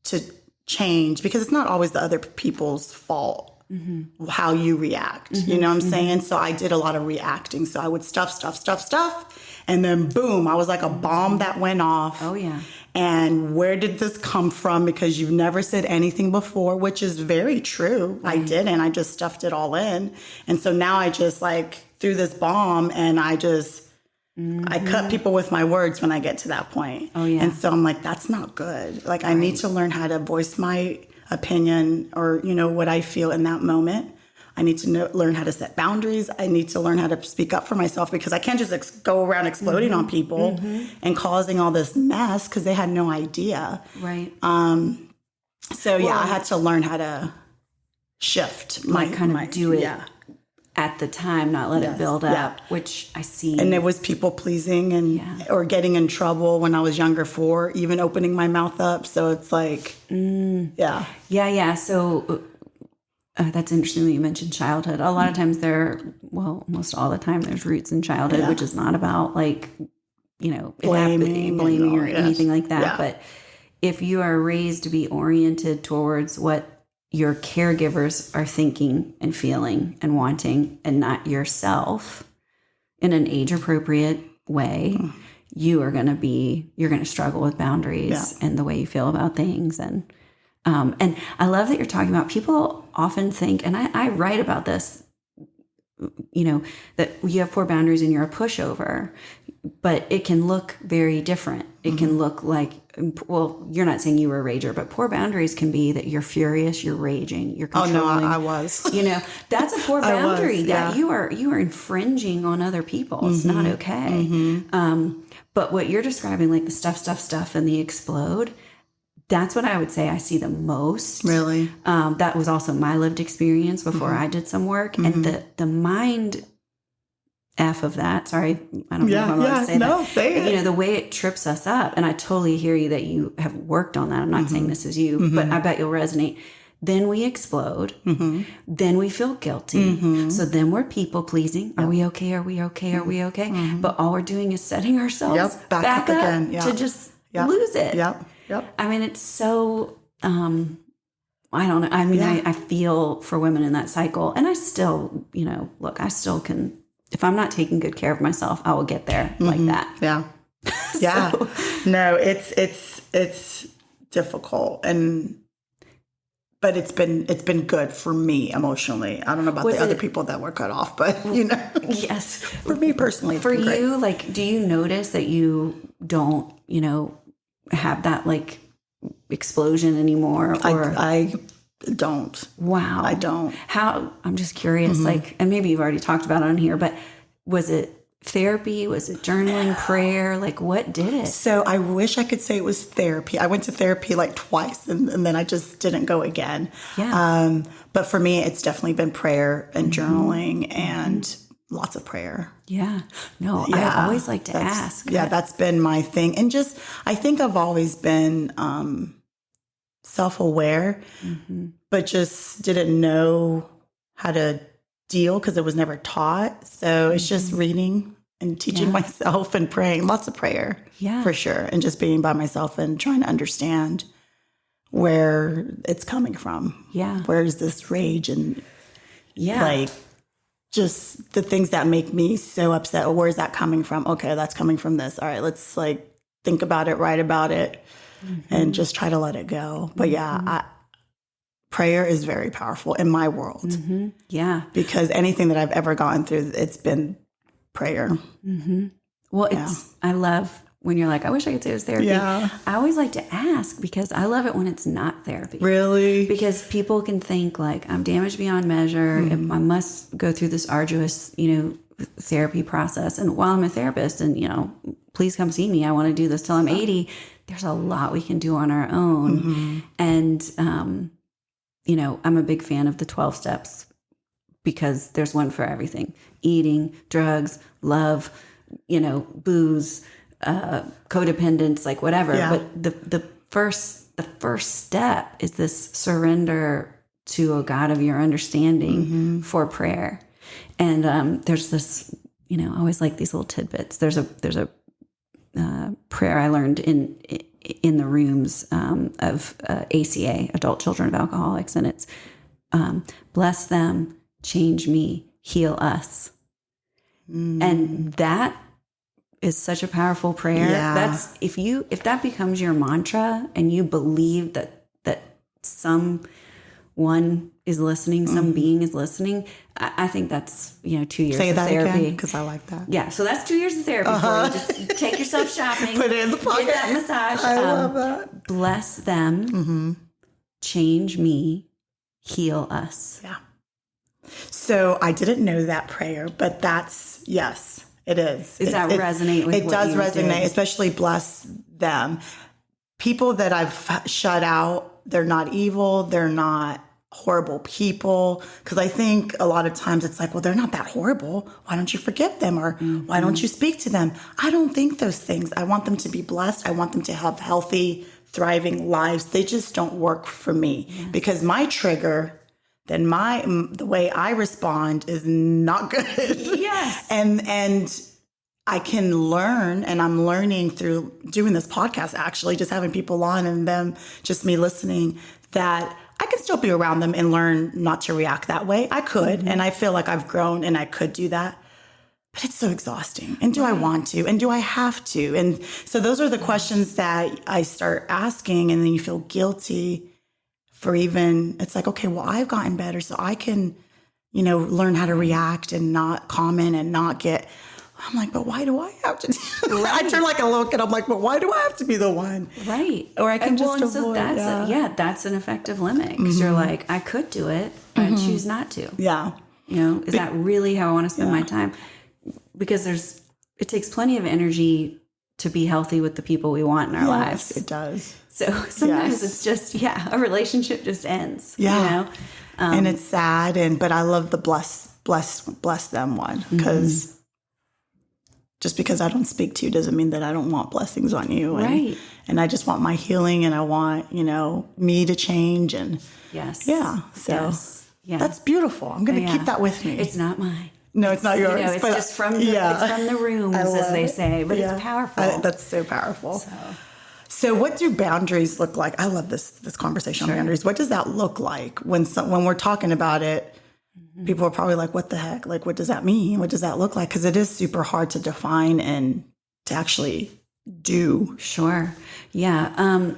to change, because it's not always the other people's fault. How you react, you know what I'm saying? So I did a lot of reacting. So I would stuff. And then boom, I was like a bomb that went off.
Oh, yeah.
And where did this come from? Because you've never said anything before, which is very true. I didn't. I just stuffed it all in. And so now I just threw this bomb, and I just, I cut people with my words when I get to that point.
Oh, yeah.
And so I'm like, that's not good. I need to learn how to voice my opinion, or what I feel in that moment. I need to learn how to set boundaries. I need to learn how to speak up for myself, because I can't just go around exploding on people and causing all this mess because they had no idea.
Right.
So I had to learn how to shift my
do it at the time, not let it build up, which I see.
And it was people pleasing and or getting in trouble when I was younger for even opening my mouth up. So it's like,
So that's interesting that you mentioned childhood. A lot of times almost all the time there's roots in childhood, which is not about like, blaming or anything like that. Yeah. But if you are raised to be oriented towards what your caregivers are thinking and feeling and wanting, and not yourself in an age appropriate way, you're going to struggle with boundaries and the way you feel about things. And I love that you're talking about, people often think, and I write about this, that you have poor boundaries and you're a pushover, but it can look very different. It can look like, well, you're not saying you were a rager, but poor boundaries can be that you're furious, you're raging, you're controlling.
Oh no, I was.
That's a poor boundary that you are infringing on other people. It's not okay. But what you're describing, like the stuff and the explode, that's what I would say I see the most.
Really?
That was also my lived experience before I did some work. And the mind F of that. Sorry, I don't know if I'm allowed to say that.
No, say it.
The way it trips us up, and I totally hear you that you have worked on that. I'm not saying this is you, but I bet you'll resonate. Then we explode. Then we feel guilty. So then we're people pleasing. Are we okay? Are we okay? Are we okay? But all we're doing is setting ourselves back up again to just lose it.
Yep.
I mean, it's so, I don't know. I mean, I feel for women in that cycle, and I still, I still can, if I'm not taking good care of myself, I will get there like that.
Yeah. Yeah. No, it's difficult, but it's been good for me emotionally. I don't know about the other people that were cut off, but
yes,
for me personally,
for you, like, do you notice that you don't, have that like explosion anymore? Or
I don't.
Wow.
I don't.
How, I'm just curious, like, and maybe you've already talked about it on here, but was it therapy? Was it journaling, prayer? Like, what did it?
So I wish I could say it was therapy. I went to therapy like twice and then I just didn't go again.
Yeah.
But for me, it's definitely been prayer and journaling and lots of prayer.
Yeah. No, I always like to ask.
Yeah, that's been my thing. And just, I think I've always been self-aware, but just didn't know how to deal because it was never taught. So it's just reading and teaching myself and praying, lots of prayer for sure. And just being by myself and trying to understand where it's coming from.
Yeah.
Where's this rage and like just the things that make me so upset. Or where's that coming from? Okay, that's coming from this. All right, let's like think about it, write about it, and just try to let it go. But prayer is very powerful in my world.
Yeah.
Because anything that I've ever gone through, it's been prayer.
Well, I love when you're like, I wish I could say it was therapy.
Yeah.
I always like to ask because I love it when it's not therapy.
Really?
Because people can think like, I'm damaged beyond measure. I must go through this arduous, therapy process. And while I'm a therapist and, please come see me, I want to do this till I'm 80. There's a lot we can do on our own. And, I'm a big fan of the 12 steps because there's one for everything: eating, drugs, love, booze, codependence, like whatever. But the first step is this surrender to a God of your understanding for prayer. And there's this, I always like these little tidbits. There's a prayer I learned in the rooms of ACA, Adult Children of Alcoholics, and it's bless them, change me, heal us. And that is such a powerful prayer. That's if that becomes your mantra and you believe that someone is listening, some being is listening, I think that's 2 years of therapy.
Because I like that.
Yeah, so that's 2 years of therapy for you. Just take yourself shopping,
put it in the pocket,
get that massage.
I love that.
Bless them, change me, heal us.
Yeah. So I didn't know that prayer, but that's, yes, it is.
Does that resonate with
it
what
does
you
resonate,
did?
especially bless them. People that I've shut out, they're not evil. They're not horrible people. Because I think a lot of times it's like, well, they're not that horrible. Why don't you forgive them? Or why don't you speak to them? I don't think those things. I want them to be blessed. I want them to have healthy, thriving lives. They just don't work for me because my trigger, then the way I respond is not good.
Yes.
And I can learn, and I'm learning through doing this podcast, actually, just having people on and them, just me listening, that I can still be around them and learn not to react that way. I could, and I feel like I've grown and I could do that. But it's so exhausting. And do I want to? And do I have to? And so those are the questions that I start asking, and then you feel guilty for even, it's like, okay, well, I've gotten better, so I can, learn how to react and not comment and not get, I'm like, but why do I have to do that? I turn like a little kid. I'm like, but why do I have to be the one?
Right.
Or I can just avoid.
So that's an effective limit. Because you're like, I could do it, but I choose not to.
Yeah.
Is that really how I want to spend my time? Because it takes plenty of energy to be healthy with the people we want in our lives.
It does.
So sometimes it's just, a relationship just ends.
Yeah. And it's sad. But I love the bless them one, because just because I don't speak to you doesn't mean that I don't want blessings on you. And I just want my healing, and I want, me to change. And so that's beautiful. I'm going to keep that with me.
It's not mine.
No, it's not yours.
It's just from the rooms, as they say. But it's powerful.
That's so powerful. So what do boundaries look like? I love this conversation on boundaries. What does that look like when we're talking about it? People are probably like, what the heck? Like, what does that mean? What does that look like? Because it is super hard to define and to actually do.
Sure. Yeah.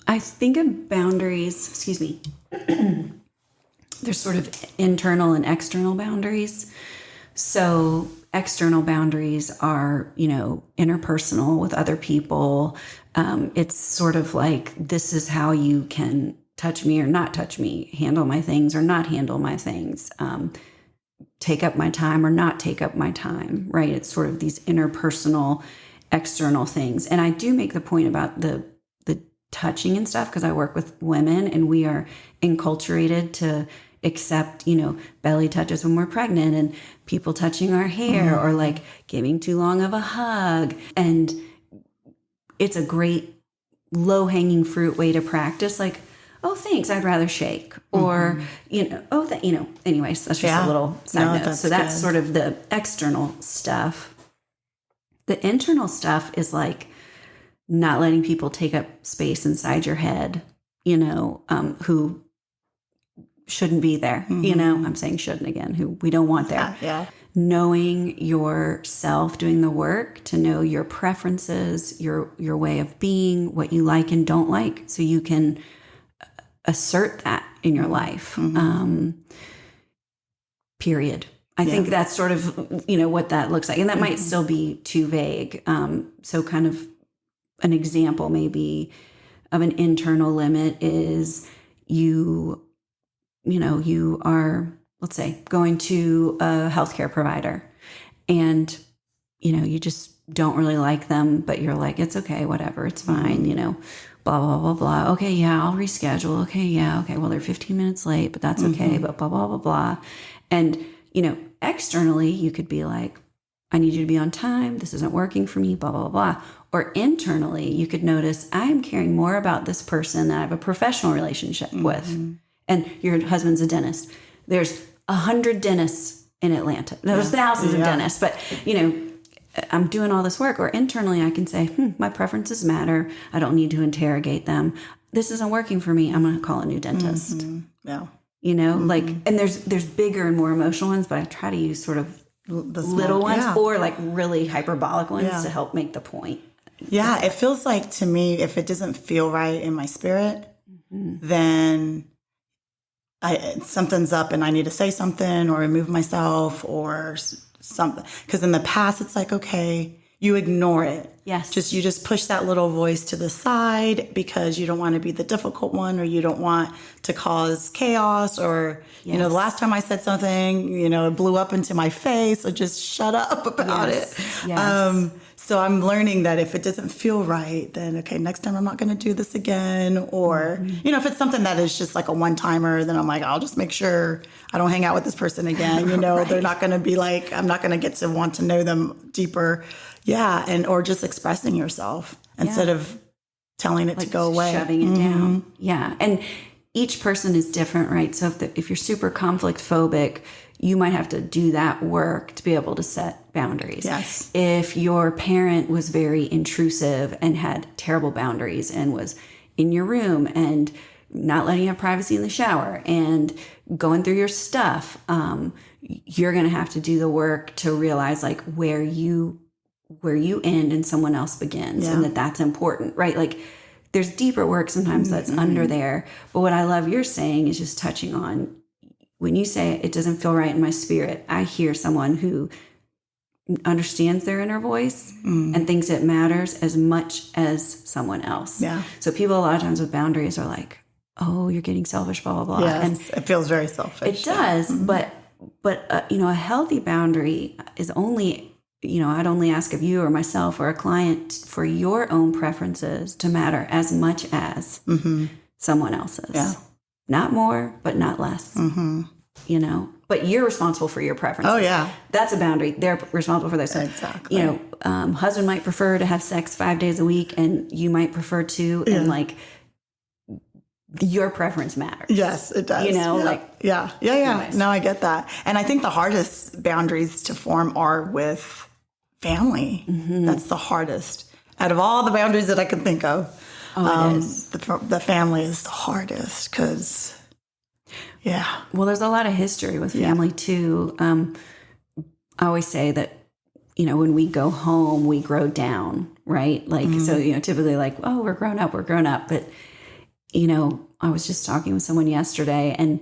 I think of boundaries, there's sort of internal and external boundaries. So external boundaries are, interpersonal with other people. It's sort of like, this is how you can touch me or not touch me, handle my things or not handle my things, take up my time or not take up my time, right? It's sort of these interpersonal, external things. And I do make the point about the touching and stuff, because I work with women and we are enculturated to accept, belly touches when we're pregnant and people touching our hair or like giving too long of a hug. And it's a great low-hanging fruit way to practice, like, oh, thanks, I'd rather shake. Or, anyways, that's just a little side note. So that's sort of the external stuff. The internal stuff is like not letting people take up space inside your head, who shouldn't be there. I'm saying shouldn't again, who we don't want there.
Yeah.
Knowing yourself, doing the work to know your preferences, your way of being, what you like and don't like, so you can assert that in your life. Period. I think that's sort of, what that looks like. And that might still be too vague. So kind of an example maybe of an internal limit is you are, let's say, going to a healthcare provider and, you just don't really like them, but you're like, it's okay, whatever, it's fine, blah, blah, blah, blah. Okay, yeah, I'll reschedule. Okay, yeah, okay, well, they're 15 minutes late, but that's okay, but blah, blah, blah, blah. And, externally, you could be like, I need you to be on time. This isn't working for me, blah, blah, blah. Or internally, you could notice, I'm caring more about this person that I have a professional relationship with. And your husband's a dentist. There's 100 dentists in Atlanta. There's thousands of dentists, but, I'm doing all this work. Or internally, I can say, my preferences matter. I don't need to interrogate them. This isn't working for me. I'm going to call a new dentist.
Yeah.
Like, and there's bigger and more emotional ones, but I try to use sort of little ones or like really hyperbolic ones to help make the point.
Yeah. It feels like, to me, if it doesn't feel right in my spirit, then something's up and I need to say something or remove myself or something. Because in the past, it's like, okay, you ignore it.
Yes.
You just push that little voice to the side because you don't want to be the difficult one, or you don't want to cause chaos, or, you know, the last time I said something, you know, it blew up into my face, so just shut up about it.
Yes.
So I'm learning that if it doesn't feel right, then, okay, next time I'm not going to do this again. Or, you know, if it's something that is just like a one-timer, then I'm like, I'll just make sure I don't hang out with this person again. You know, they're not going to be like, I'm not going to get to want to know them deeper. Yeah. And, or just expressing yourself instead of telling it to go away.
Shoving it down. Yeah. And each person is different, right? So if you're super conflict phobic, you might have to do that work to be able to set boundaries.
Yes.
If your parent was very intrusive and had terrible boundaries and was in your room and not letting you have privacy in the shower and going through your stuff, you're going to have to do the work to realize like where you end and someone else begins, and that's important, right? Like there's deeper work sometimes that's under there. But what I love you're saying is just touching on, when you say it doesn't feel right in my spirit, I hear someone who understands their inner voice and thinks it matters as much as someone else.
Yeah.
So people a lot of times with boundaries are like, oh, you're getting selfish, blah, blah, blah.
Yes,
And
it feels very selfish.
it does, but you know, a healthy boundary is only, you know, I'd only ask of you or myself or a client for your own preferences to matter as much as someone else's.
Yeah.
Not more, but not less. You know, but you're responsible for your preferences.
Oh, yeah.
That's a boundary. They're responsible for those.
Exactly.
You know, husband might prefer to have sex 5 days a week and you might prefer to, and like your preference matters.
Yes, it does.
You know,
Anyways. No, I get that. And I think the hardest boundaries to form are with family. That's the hardest. Out of all the boundaries that I can think of,
it is.
The family is the hardest because,
Well, there's a lot of history with family too. I always say that, you know, when we go home, we grow down, right? Like, so, you know, typically like, oh, we're grown up. But, you know, I was just talking with someone yesterday and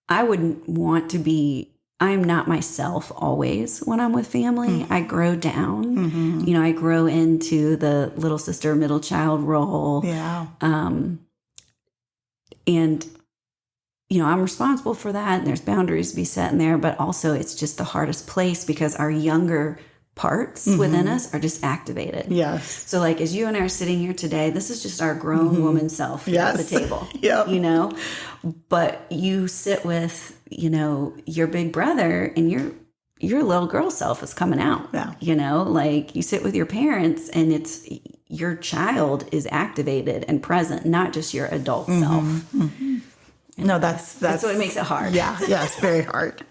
I wouldn't want to be, I'm not myself always when I'm with family. I grow down. You know, I grow into the little sister, middle child role.
Yeah.
And, you know, I'm responsible for that. And there's boundaries to be set in there. But also it's just the hardest place because our younger parts within us are just activated.
Yes.
So like as you and I are sitting here today, this is just our grown woman self here at the table. You know, but you sit with, you know, your big brother and your little girl self is coming out.
Yeah.
You know, like you sit with your parents and it's your child is activated and present, not just your adult self.
No, that's
what makes it hard.
Yeah. Yes. Very hard.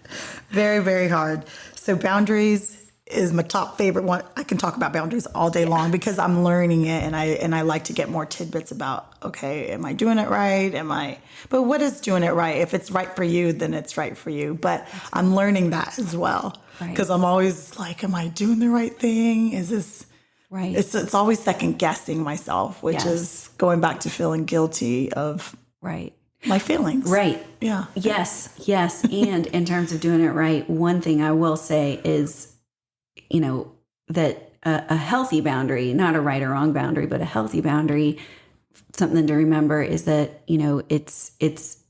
Very, very hard. So boundaries is my top favorite one. I can talk about boundaries all day long because I'm learning it, and I like to get more tidbits about, okay, am I doing it right? But what is doing it right? If it's right for you, then it's right for you. But I'm learning that as well because I'm always like, am I doing the right thing? Is this
right?
It's always second guessing myself, which is going back to feeling guilty of my feelings.
Right.
Yeah.
Yes. And in terms of doing it right, one thing I will say is, you know, that a healthy boundary, not a right or wrong boundary, but a healthy boundary, something to remember is that, you know, it's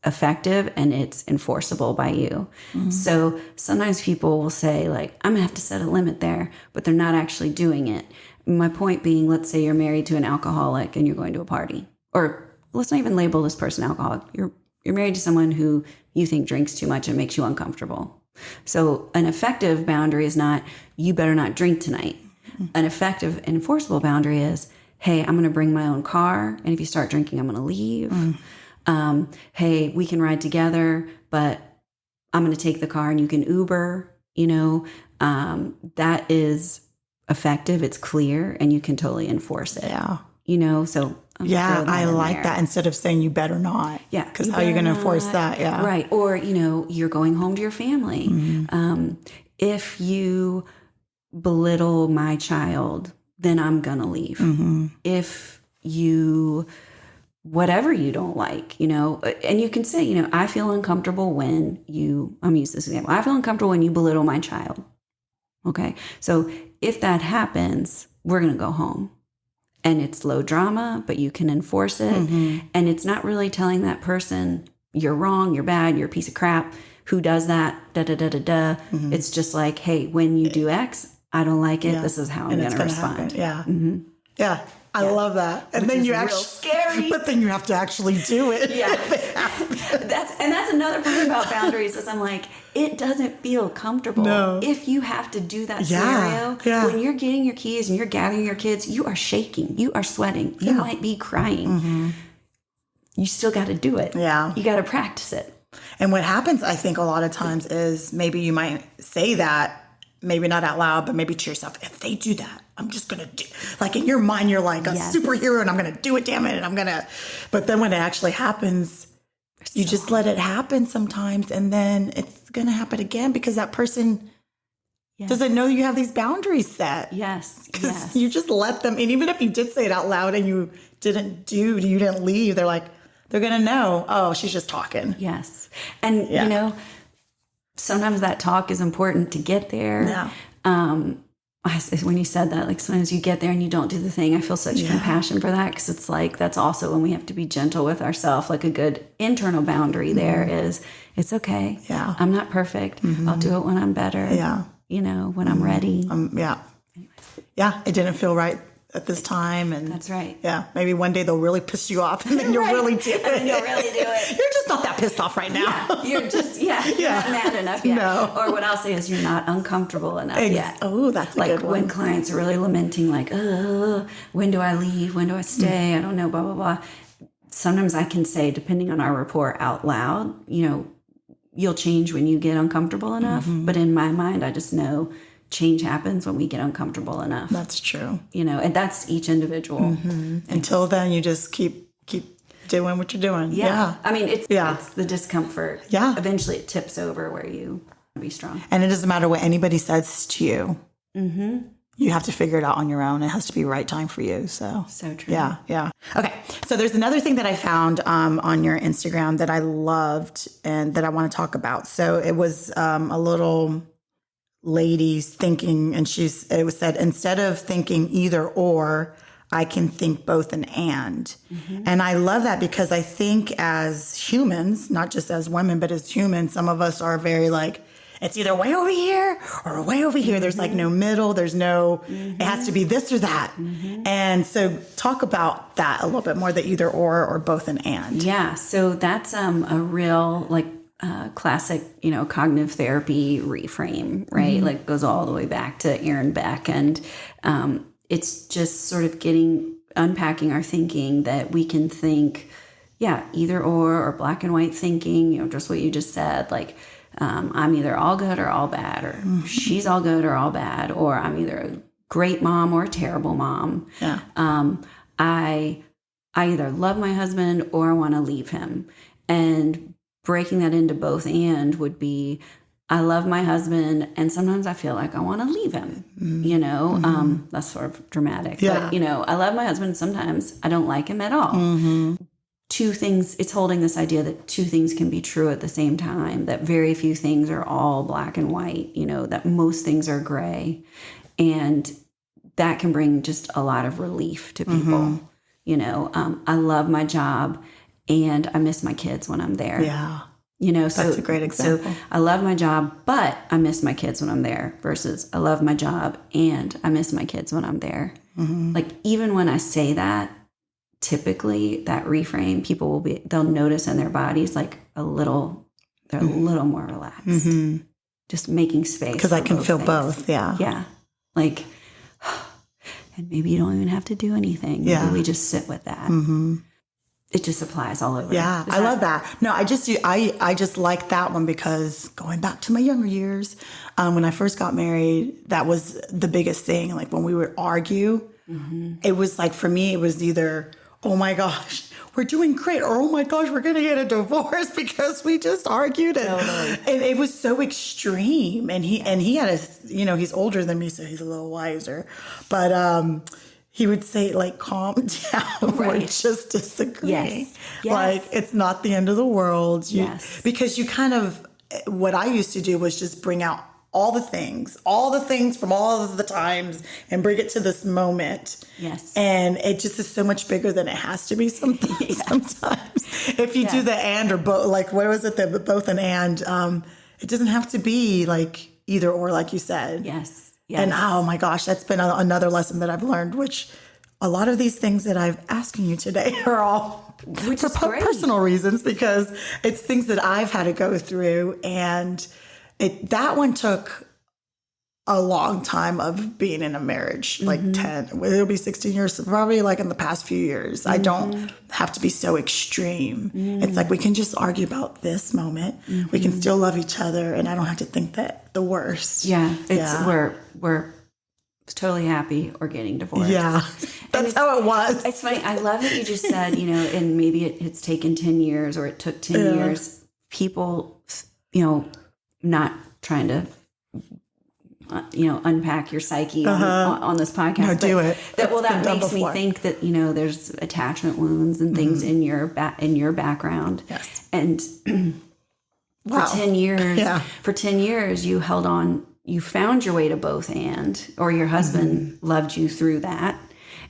effective and it's enforceable by you. So sometimes people will say like, I'm gonna have to set a limit there, but they're not actually doing it. My point being, let's say you're married to an alcoholic and you're going to a party, or let's not even label this person alcoholic. You're married to someone who you think drinks too much and makes you uncomfortable. So an effective boundary is not, you better not drink tonight. An effective and enforceable boundary is, hey, I'm going to bring my own car. And if you start drinking, I'm going to leave. Hey, we can ride together, but I'm going to take the car and you can Uber. You know, that is effective. It's clear and you can totally enforce it.
Yeah.
You know, so
I like that instead of saying you better not.
Yeah.
Because how are you going to enforce that? Yeah.
Right. Or, you know, you're going home to your family. If you belittle my child, then I'm going to leave. If you, whatever you don't like, you know, and you can say, you know, I feel uncomfortable when you, I'm using this example. I feel uncomfortable when you belittle my child. Okay. So if that happens, we're going to go home. And it's low drama, but you can enforce it. And it's not really telling that person, you're wrong, you're bad, you're a piece of crap. Who does that? Da, da, da, da, da. It's just like, hey, when you do X, I don't like it. This is how I'm going to respond.
Happen. Yeah. I love that. And then you actually
scary.
But then you have to actually do it.
Yeah. That's another part about boundaries is I'm like, it doesn't feel comfortable. If you have to do that scenario, when you're getting your keys and you're gathering your kids, you are shaking, you are sweating, you might be crying. You still got to do it.
Yeah.
You got to practice it.
And what happens, I think, a lot of times is maybe you might say that, maybe not out loud, but maybe to yourself, if they do that, I'm just going to do, like in your mind, you're like a superhero and I'm going to do it, damn it. And I'm going to, but then when it actually happens, you just let it happen sometimes. And then it's going to happen again because that person doesn't know you have these boundaries set.
Yes.
You just let them, and even if you did say it out loud and you didn't leave, they're like, they're going to know, oh, she's just talking.
Yes. And, you know, sometimes that talk is important to get there. Yeah. When you said that, like sometimes you get there and you don't do the thing. I feel such compassion for that because it's like that's also when we have to be gentle with ourselves. Like a good internal boundary there is it's okay. Yeah. I'm not perfect. I'll do it when I'm better. Yeah. You know, when I'm ready.
Yeah. It didn't feel right at this time. And
that's right.
Yeah. Maybe one day they'll really piss you off and then you'll really do it.
And then you'll really do it.
You're just not that pissed off right now.
Yeah, you're just, you're not mad enough yet. No. Or what I'll say is you're not uncomfortable enough yet.
Oh, that's a
like
good one.
When clients are really lamenting, like, when do I leave? When do I stay? I don't know, blah, blah, blah. Sometimes I can say, depending on our rapport out loud, you know, you'll change when you get uncomfortable enough. But in my mind, I just know change happens when we get uncomfortable enough.
That's true.
You know, and that's each individual.
Until then, you just keep doing what you're doing. Yeah.
I mean, it's the discomfort. Yeah. Eventually it tips over where you be strong.
And it doesn't matter what anybody says to you. You have to figure it out on your own. It has to be the right time for you. So
true.
Yeah. Okay. So there's another thing that I found on your Instagram that I loved and that I want to talk about. So it was a little lady's thinking, and it was said, instead of thinking either or, I can think both and. And I love that because I think as humans, not just as women, but as humans, some of us are very like, it's either way over here or way over here. There's like no middle. There's no, it has to be this or that. And so talk about that a little bit more, the either or both and.
Yeah. So that's a real like classic, you know, cognitive therapy reframe, right? Like goes all the way back to Aaron Beck. And it's just sort of unpacking our thinking that we can think, either or black and white thinking, you know, just what you just said, like, I'm either all good or all bad, or she's all good or all bad, or I'm either a great mom or a terrible mom. Yeah. I either love my husband or I want to leave him. And breaking that into both and would be, I love my husband and sometimes I feel like I want to leave him, you know, that's sort of dramatic, but you know, I love my husband. Sometimes I don't like him at all. Two things, it's holding this idea that two things can be true at the same time, that very few things are all black and white, you know, that most things are gray. And that can bring just a lot of relief to people. You know, I love my job and I miss my kids when I'm there. Yeah. You know,
that's a great example.
So I love my job, but I miss my kids when I'm there versus I love my job and I miss my kids when I'm there. Like even when I say that, typically that reframe, they'll notice in their bodies like they're a little more relaxed. Just making space.
Because I can feel both. Yeah.
Yeah. Like, and maybe you don't even have to do anything. Yeah. Maybe we just sit with that. It just applies all over.
Yeah, I love that. No, I just like that one because going back to my younger years, when I first got married, that was the biggest thing. Like when we would argue, it was like, for me, it was either, oh my gosh, we're doing great, or oh my gosh, we're going to get a divorce because we just argued. And it was so extreme. And he had he's older than me, so he's a little wiser. But he would say, like, calm down. We're just disagreeing. Yes. Like, it's not the end of the world. Because you kind of, what I used to do was just bring out all the things from all of the times and bring it to this moment.
Yes.
And it just is so much bigger than it has to be sometimes. Sometimes. If you do the and or both, like, what was it, the both and, it doesn't have to be like either or, like you said.
Yes.
And oh my gosh, that's been another lesson that I've learned, which a lot of these things that I'm asking you today are all for personal reasons, because it's things that I've had to go through. And that one took a long time of being in a marriage, like 10, it'll be 16 years, probably like in the past few years. I don't have to be so extreme. It's like we can just argue about this moment. We can still love each other, and I don't have to think that the worst.
Yeah. We're totally happy or getting divorced.
Yeah. That's how it was.
It's funny. I love that you just said, and maybe it's taken 10 years or it took 10 years. People, not trying to, unpack your psyche on this podcast. No,
do it.
That makes me think that, there's attachment wounds and things in your background.
Yes.
And
Wow.
for 10 years, you held on, you found your way to both or your husband loved you through that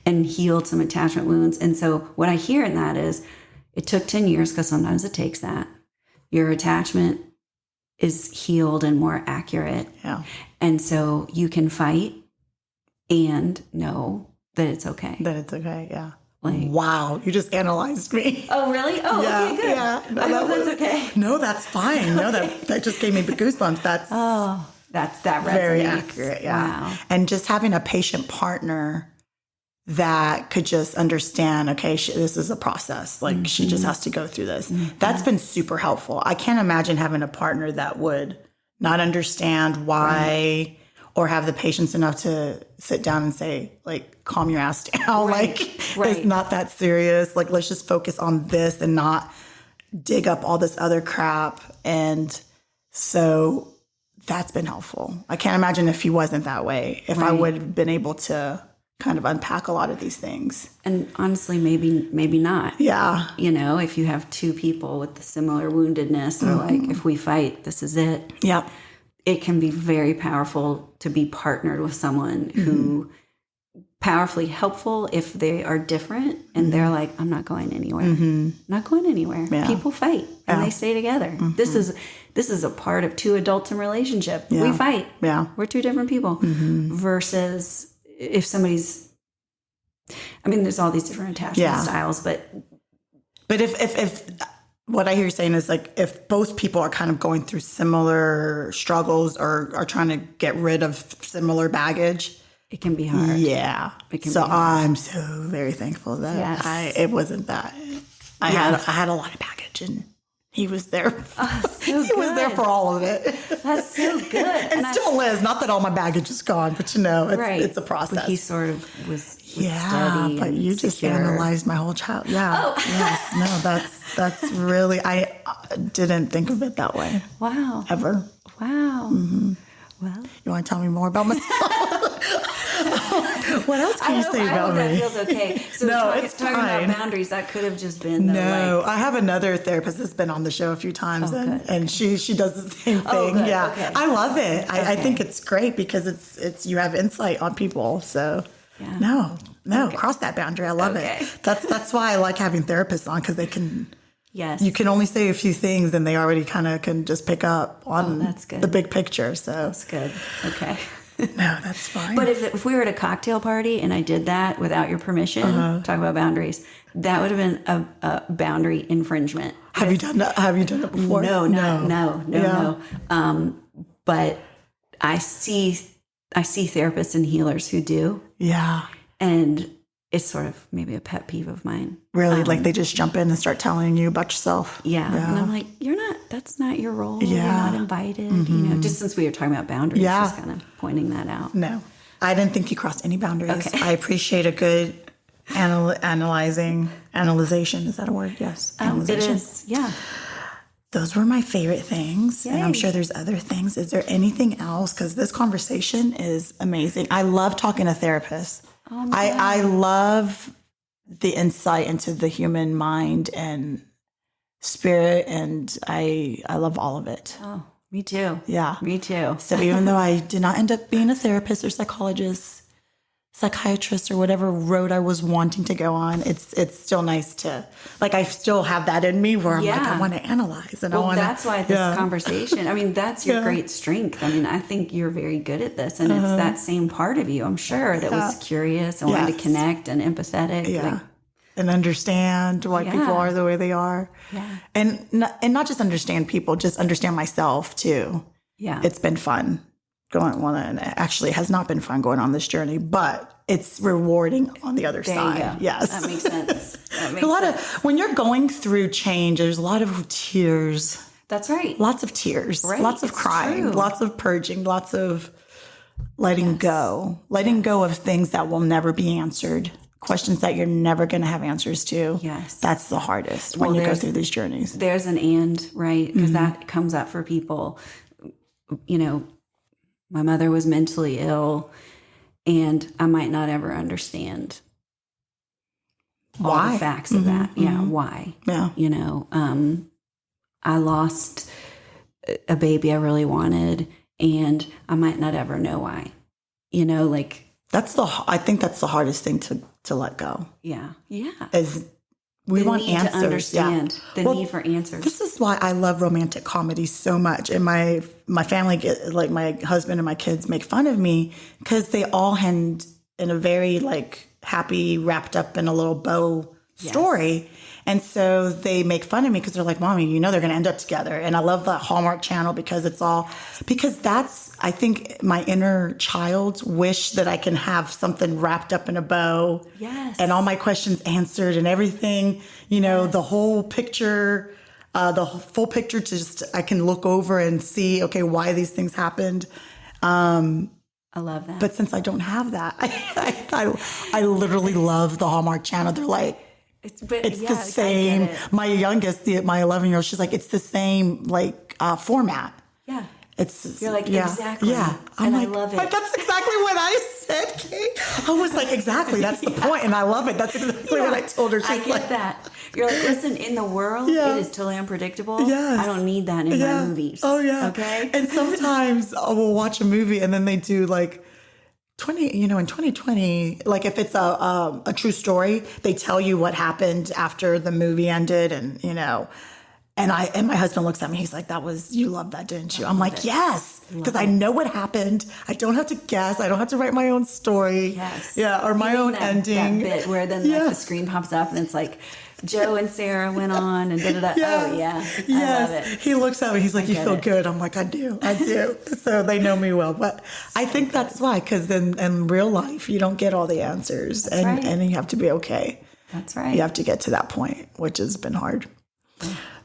and healed some attachment wounds. And so what I hear in that is it took 10 years, because sometimes it takes that. Your attachment is healed and more accurate.
Yeah.
And so you can fight and know that it's okay.
Yeah. Wow, you just analyzed me.
Oh, really? Oh,
yeah,
okay, good.
Yeah. No,
I hope that's okay.
No, that's fine. No, that just gave me the goosebumps. That's
that resonates.
Very accurate. Yeah.
Wow.
And just having a patient partner that could just understand, okay, this is a process. Like she just has to go through this. That's been super helpful. I can't imagine having a partner that would not understand why or have the patience enough to sit down and say, like, calm your ass down. It's not that serious. Like, let's just focus on this and not dig up all this other crap. And so that's been helpful. I can't imagine if he wasn't that way, if I would have been able to kind of unpack a lot of these things.
And honestly, maybe not.
Yeah.
If you have two people with the similar woundedness, or like, if we fight, this is it.
Yep.
It can be very powerful to be partnered with someone who powerfully helpful if they are different and they're like, I'm not going anywhere. Not going anywhere. Yeah. People fight and they stay together. This is a part of two adults in relationship. Yeah. We fight.
Yeah.
We're two different people. Versus if somebody's, there's all these different attachment styles, but
if what I hear you saying is, like, if both people are kind of going through similar struggles or are trying to get rid of similar baggage,
it can be hard.
Yeah. So I'm so very thankful that it wasn't that. I had a lot of baggage, and he was there. He was there for all of it.
That's so good.
and still is. Not that all my baggage is gone, but it's a process.
But he sort of was
steady, but you just analyzed my whole child. Yeah.
Oh.
Yes. No, that's really, I didn't think of it that way.
Wow.
Ever.
Wow. Well,
you want to tell me more about myself? What else can you say about me?
That feels okay. So
it's
talking
fine.
about boundaries, that could have just been
I have another therapist that's been on the show a few times, and she does the same thing.
Oh, good.
Yeah,
okay.
I love it. I think it's great because it's you have insight on people. So cross that boundary. I love it. That's why I like having therapists on, because they can.
Yes.
You can only say a few things, and they already kind of can just pick up on the big picture. So
that's good. Okay.
No, that's fine.
But if we were at a cocktail party and I did that without your permission, talk about boundaries, that would have been a boundary infringement.
Have you done that? Have you done it before?
No. But I see therapists and healers who do.
Yeah.
And it's sort of maybe a pet peeve of mine.
Really? Like they just jump in and start telling you about yourself?
Yeah. And I'm like, that's not your role. Yeah. You're not invited. Just since we were talking about boundaries, just kind of pointing that out.
No, I didn't think you crossed any boundaries.
Okay.
I appreciate a good analyzation. Is that a word? Yes.
It is. Yeah.
Those were my favorite things.
Yay.
And I'm sure there's other things. Is there anything else? Because this conversation is amazing. I love talking to therapists.
Oh,
I love the insight into the human mind and spirit, and I love all of it.
Oh, Me too.
Yeah.
Me too.
So even though I did not end up being a therapist or psychiatrist or whatever road I was wanting to go on, it's still nice to, like, I still have that in me where I'm like, I want to analyze. And
that's why this conversation, I mean, that's your great strength. I mean, I think you're very good at this. And it's that same part of you, I'm sure, that was curious and wanted to connect and empathetic.
Yeah. And understand why people are the way they are.
Yeah.
And not just understand people, just understand myself too.
Yeah.
It's been fun and actually it has not been fun going on this journey, but it's rewarding on the other side.
You go.
Yes.
That makes sense.
When you're going through change, there's a lot of tears.
That's right.
Lots of tears.
Right.
Lots of crying. True. Lots of purging. Lots of letting go. Letting go of things that will never be answered. Questions that you're never going to have answers to.
Yes.
That's the hardest when you go through these journeys.
There's an and, right? Because that comes up for people. You know, my mother was mentally ill and I might not ever understand all the facts of that. Yeah. Why? Yeah. You know, I lost a baby I really wanted and I might not ever know why, you know, like,
I think that's the hardest thing to let go.
Yeah. Yeah.
Is we want answers.
To understand the need for answers.
This is why I love romantic comedy so much. And my family, like my husband and my kids, make fun of me because they all end in a very like happy, wrapped up in a little bow story. And so they make fun of me because they're like, Mommy, you know they're going to end up together. And I love the Hallmark Channel because that's, I think, my inner child wish that I can have something wrapped up in a bow.
Yes.
And all my questions answered and everything, you know, the whole picture, the full picture I can look over and see, okay, why these things happened.
I love that.
But since I don't have that, I literally love the Hallmark Channel. They're like, it's the same. My youngest, my 11-year-old, she's like, it's the same like format.
Yeah.
You're
like, exactly.
Yeah.
I love it.
That's exactly what I said, Kate. I was like, exactly. That's the point. And I love it. That's exactly what I told her. She's
I get that. You're like, listen, in the world, it is totally unpredictable.
Yes.
I don't need that in my movies.
Oh, yeah.
Okay.
And sometimes we'll watch a movie and then they do like, in 2020, like if it's a true story, they tell you what happened after the movie ended, and you know, and my husband looks at me, he's like, you loved that, didn't you? I'm like, yes, because I know what happened. I don't have to guess. I don't have to write my own story.
Yes.
Yeah, or my own ending.
That bit where then like, the screen pops up and it's like, Joe and Sarah went on and da-da-da.
Yes.
Oh, yeah.
Yes.
I love it.
He looks at me. He's like, you feel good. I'm like, I do. So they know me well. But I think that's why, because in real life, you don't get all the answers. And you have to be okay.
That's right.
You have to get to that point, which has been hard.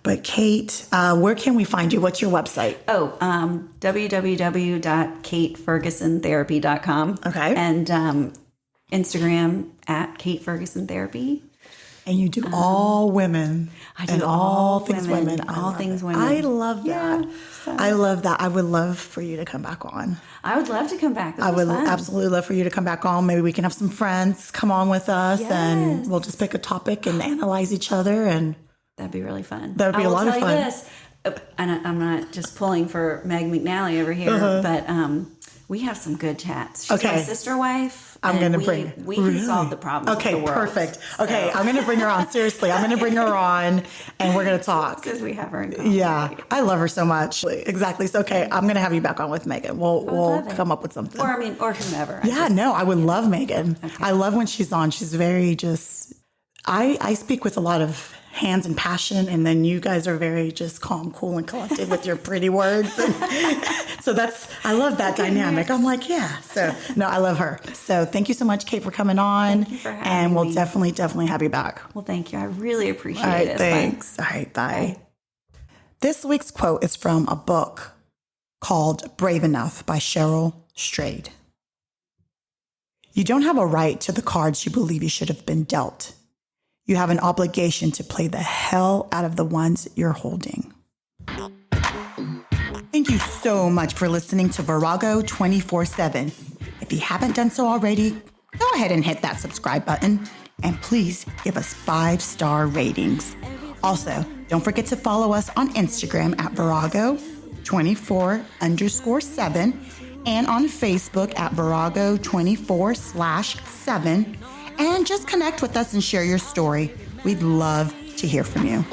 But Kate, where can we find you? What's your website?
www.katefergusontherapy.com.
Okay.
And Instagram @KateFergusonTherapy.
And you do all women.
I do all things women.
All things women. I love that. Yeah, I love that. I would love for you to come back on.
I would love to come back.
I would absolutely love for you to come back on. Maybe we can have some friends come on with us and we'll just pick a topic and analyze each other. And
that'd be really fun.
That would be a lot of fun.
This, and I'm not just pulling for Meg McNally over here, but we have some good chats. She's my sister wife.
I'm going to bring.
We can solve the problems.
Okay,
of the world.
Perfect. Okay, I'm going to bring her on. Seriously, I'm going to bring her on, and we're going to talk.
Because we have her in common.
Yeah, I love her so much. Exactly. So, okay, I'm going to have you back on with Megan. We'll come up with something.
Or whomever.
I would love Megan. Okay. I love when she's on. She's very just. I speak with a lot of hands and passion, and then you guys are very just calm, cool, and collected with your pretty words. And so I love that dynamic. I'm like, yeah. So no, I love her. So thank you so much, Kate, for coming on.
Thank you for having
and we'll
me.
definitely have you back.
Well, thank you. I really appreciate it.
All right, thanks. All right, bye. This week's quote is from a book called Brave Enough by Cheryl Strayed. You don't have a right to the cards you believe you should have been dealt. You have an obligation to play the hell out of the ones you're holding. Thank you so much for listening to Virago 24/7. If you haven't done so already, go ahead and hit that subscribe button, and please give us 5-star ratings. Also, don't forget to follow us on Instagram @Virago Virago24_7 and on Facebook at Virago24/7. And just connect with us and share your story. We'd love to hear from you.